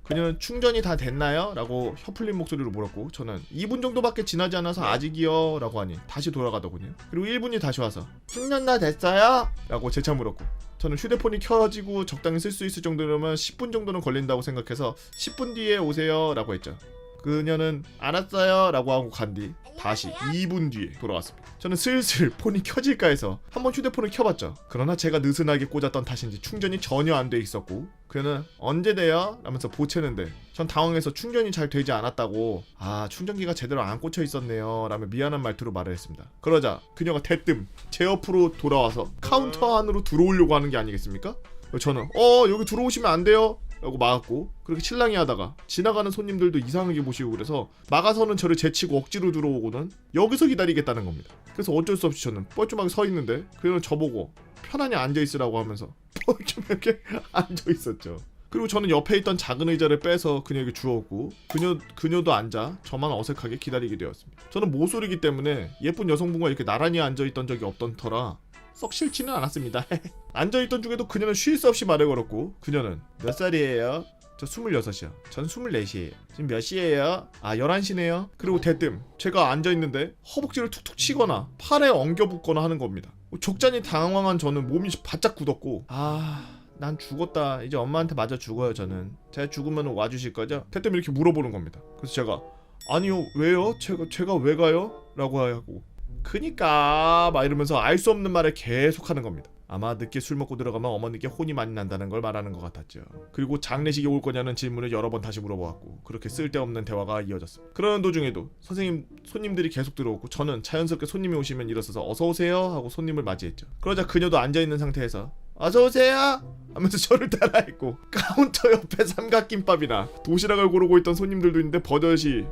그녀는 충전이 다 됐나요? 라고 혀풀린 목소리로 물었고 저는 2분 정도밖에 지나지 않아서 아직이요 라고 하니 다시 돌아가더군요. 그리고 1분이 다시 와서 충전 다 됐어요? 라고 재차 물었고 저는 휴대폰이 켜지고 적당히 쓸 수 있을 정도면 10분 정도는 걸린다고 생각해서 10분 뒤에 오세요 라고 했죠. 그녀는 알았어요 라고 하고 간 뒤 다시 2분 뒤에 돌아왔습니다. 저는 슬슬 폰이 켜질까 해서 한번 휴대폰을 켜봤죠. 그러나 제가 느슨하게 꽂았던 탓인지 충전이 전혀 안 돼 있었고 그녀는 언제 돼요? 라면서 보채는데 전 당황해서 충전이 잘 되지 않았다고 충전기가 제대로 안 꽂혀 있었네요 라며 미안한 말투로 말을 했습니다. 그러자 그녀가 대뜸 제 옆으로 돌아와서 카운터 안으로 들어오려고 하는 게 아니겠습니까? 저는 여기 들어오시면 안 돼요 라고 막았고 그렇게 실랑이 하다가 지나가는 손님들도 이상하게 보시고 그래서 막아서는 저를 제치고 억지로 들어오고는 여기서 기다리겠다는 겁니다. 그래서 어쩔 수 없이 저는 뻘쭘하게 서 있는데 그녀는 저보고 편안히 앉아있으라고 하면서 뻘쭘하게 앉아있었죠. 그리고 저는 옆에 있던 작은 의자를 빼서 그녀에게 주었고 그녀도 앉아 저만 어색하게 기다리게 되었습니다. 저는 모쏠이기 때문에 예쁜 여성분과 이렇게 나란히 앉아있던 적이 없던 터라 썩 싫지는 않았습니다. 앉아있던 중에도 그녀는 쉴 새 없이 말을 걸었고 그녀는 몇 살이에요? 저 26이요. 전 24시에요. 지금 몇 시에요? 11시네요. 그리고 대뜸 제가 앉아있는데 허벅지를 툭툭 치거나 팔에 엉겨붙거나 하는 겁니다. 족잔이 당황한 저는 몸이 바짝 굳었고 난 죽었다. 이제 엄마한테 맞아 죽어요. 저는 제가 죽으면 와주실 거죠? 대뜸 이렇게 물어보는 겁니다. 그래서 제가 아니요 왜요? 제가 왜 가요? 라고 하고 그니까 막 이러면서 알 수 없는 말을 계속하는 겁니다. 아마 늦게 술 먹고 들어가면 어머니께 혼이 많이 난다는 걸 말하는 것 같았죠. 그리고 장례식에 올 거냐는 질문을 여러 번 다시 물어보았고 그렇게 쓸데없는 대화가 이어졌습니다. 그러는 도중에도 손님들이 계속 들어오고 저는 자연스럽게 손님이 오시면 일어서서 어서오세요 하고 손님을 맞이했죠. 그러자 그녀도 앉아있는 상태에서 어서오세요 하면서 저를 따라했고 카운터 옆에 삼각김밥이나 도시락을 고르고 있던 손님들도 있는데 버젓이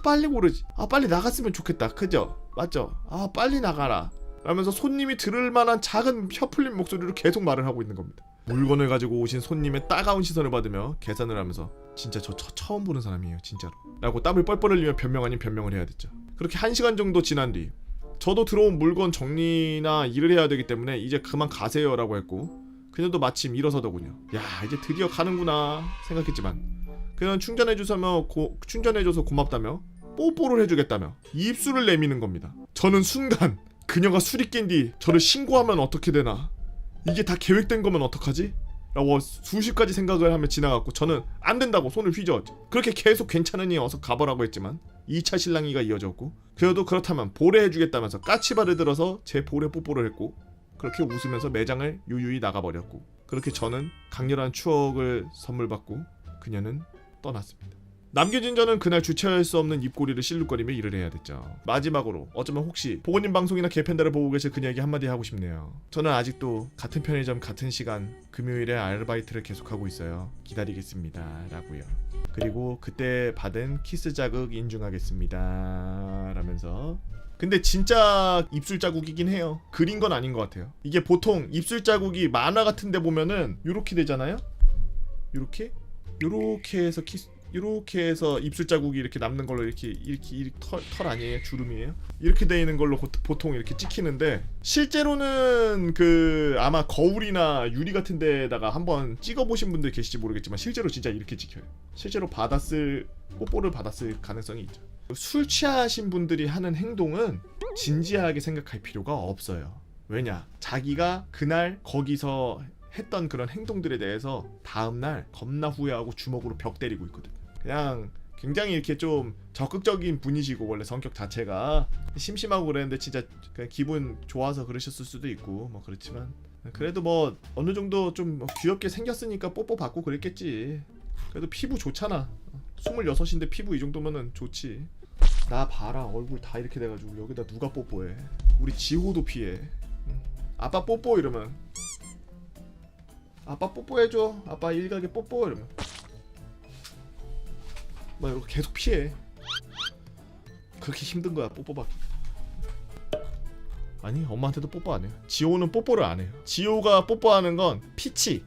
빨리 고르지 빨리 나갔으면 좋겠다 그죠? 맞죠? 빨리 나가라 라면서 손님이 들을 만한 작은 혀 풀린 목소리로 계속 말을 하고 있는 겁니다. 물건을 가지고 오신 손님의 따가운 시선을 받으며 계산을 하면서 진짜 저 처음 보는 사람이에요 진짜로 라고 땀을 뻘뻘 흘리며 변명 아닌 변명을 해야 됐죠. 그렇게 1시간 정도 지난 뒤 저도 들어온 물건 정리나 일을 해야 되기 때문에 이제 그만 가세요 라고 했고 그녀도 마침 일어서더군요. 야 이제 드디어 가는구나 생각했지만 그녀는 충전해줘서 고맙다며 뽀뽀를 해주겠다며 입술을 내미는 겁니다. 저는 순간 그녀가 술이 깬 뒤 저를 신고하면 어떻게 되나 이게 다 계획된 거면 어떡하지? 라고 수십 가지 생각을 하며 지나갔고 저는 안 된다고 손을 휘저었죠. 그렇게 계속 괜찮으니 어서 가보라고 했지만 2차 실랑이가 이어졌고 그녀도 그렇다면 볼에 해주겠다면서 까치발을 들어서 제 볼에 뽀뽀를 했고 그렇게 웃으면서 매장을 유유히 나가버렸고 그렇게 저는 강렬한 추억을 선물 받고 그녀는 떠났습니다. 남겨진 저는 그날 주체할 수 없는 입꼬리를 실룩거리며 일을 해야 됐죠. 마지막으로 어쩌면 혹시 보고님 방송이나 개팬다를 보고 계실 그녀에게 한마디 하고 싶네요. 저는 아직도 같은 편의점 같은 시간 금요일에 아르바이트를 계속하고 있어요. 기다리겠습니다 라고요. 그리고 그때 받은 키스 자극 인증하겠습니다 라면서 근데 진짜 입술 자국이긴 해요. 그린 건 아닌 것 같아요. 이게 보통 입술 자국이 만화 같은 데 보면은 요렇게 되잖아요. 요렇게 해서 이렇게 해서 입술 자국이 이렇게 남는 걸로 이렇게 털 아니에요? 주름이에요? 이렇게 돼 있는 걸로 보통 이렇게 찍히는데 실제로는 아마 거울이나 유리 같은 데다가 한번 찍어보신 분들 계실지 모르겠지만 실제로 진짜 이렇게 찍혀요. 실제로 뽀뽀를 받았을 가능성이 있죠. 술 취하신 분들이 하는 행동은 진지하게 생각할 필요가 없어요. 왜냐? 자기가 그날 거기서 했던 그런 행동들에 대해서 다음날 겁나 후회하고 주먹으로 벽 때리고 있거든. 그냥 굉장히 이렇게 좀 적극적인 분이시고 원래 성격 자체가 심심하고 그랬는데 진짜 그냥 기분 좋아서 그러셨을 수도 있고 뭐 그렇지만 그래도 뭐 어느 정도 좀 귀엽게 생겼으니까 뽀뽀 받고 그랬겠지. 그래도 피부 좋잖아. 26인데 피부 이 정도면은 좋지. 나 봐라 얼굴 다 이렇게 돼가지고 여기다 누가 뽀뽀해. 우리 지호도 피해. 아빠 뽀뽀 이러면 아빠 뽀뽀해줘. 아빠 일각에 뽀뽀 이러면 막 이렇게 계속 피해. 그렇게 힘든 거야 뽀뽀받기. 아니 엄마한테도 뽀뽀 안 해요. 지호는 뽀뽀를 안 해요. 지호가 뽀뽀하는 건 피치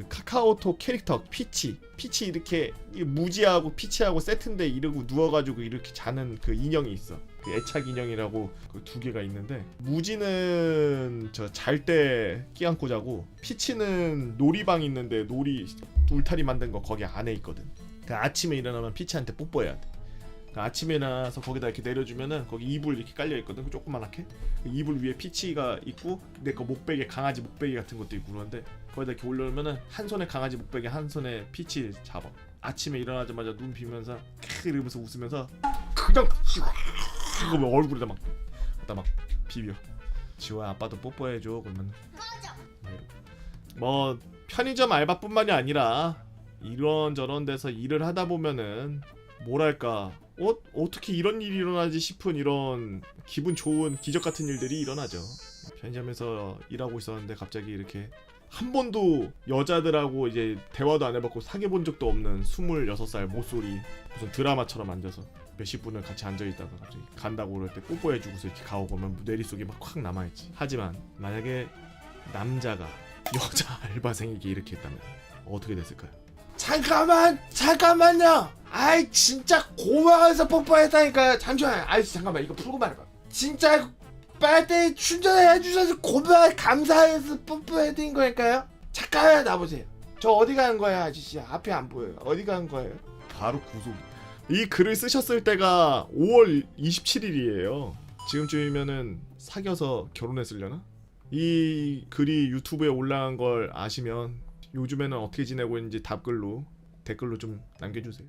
카카오톡 캐릭터 피치 이렇게 무지하고 피치하고 세트인데 이러고 누워가지고 이렇게 자는 그 인형이 있어. 그 애착 인형이라고 그 2개가 있는데 무지는 저 잘 때 끼안고 자고 피치는 놀이방 있는데 놀이 울타리 만든 거 거기 안에 있거든. 그 아침에 일어나면 피치한테 뽀뽀해야 돼. 그 아침에 일어나서 거기다 이렇게 내려주면은 거기 이불 이렇게 깔려 있거든. 그 조그만하게 그 이불 위에 피치가 있고 내 거 목베개 강아지 목베개 같은 것도 있고 그런데 거기다 이렇게 올려놓으면은 한 손에 강아지 목베개 한 손에 피치 잡아. 아침에 일어나자마자 눈 비면서 이러면서 웃으면서 그냥 그거 얼굴에다 막 갖다 막 비벼. 지호야 아빠도 뽀뽀해줘. 그러면 뭐 편의점 알바뿐만이 아니라 이런저런 데서 일을 하다 보면은 뭐랄까 어떻게 이런 일이 일어나지 싶은 이런 기분 좋은 기적 같은 일들이 일어나죠. 편의점에서 일하고 있었는데 갑자기 이렇게 한 번도 여자들하고 이제 대화도 안 해봤고 사귀어 본 적도 없는 26살 모쏠이 무슨 드라마처럼 앉아서 몇십 분을 같이 앉아있다가 갑자기 간다고 그럴 때 뽀뽀해주고서 이렇게 가오고면 뇌리 속에 막 확 남아있지. 하지만 만약에 남자가 여자 알바생에게 이렇게 했다면 어떻게 됐을까요? 잠깐만요. 아이 진짜 고마워서 뽀뽀했다니까요. 잠시만요. 아이씨 잠깐만 이거 풀고 말해봐. 진짜 빨대 충전해 주셔서 고마워 감사해서 뽀뽀해드린 거니까요. 잠깐만 나보세요. 저 어디 가는 거예요 아저씨? 앞이 안 보여요. 어디 가는 거예요? 바로 구속. 이 글을 쓰셨을 때가 5월 27일이에요. 지금쯤이면은 사귀어서 결혼했으려나? 이 글이 유튜브에 올라간 걸 아시면 요즘에는 어떻게 지내고 있는지 댓글로 좀 남겨주세요.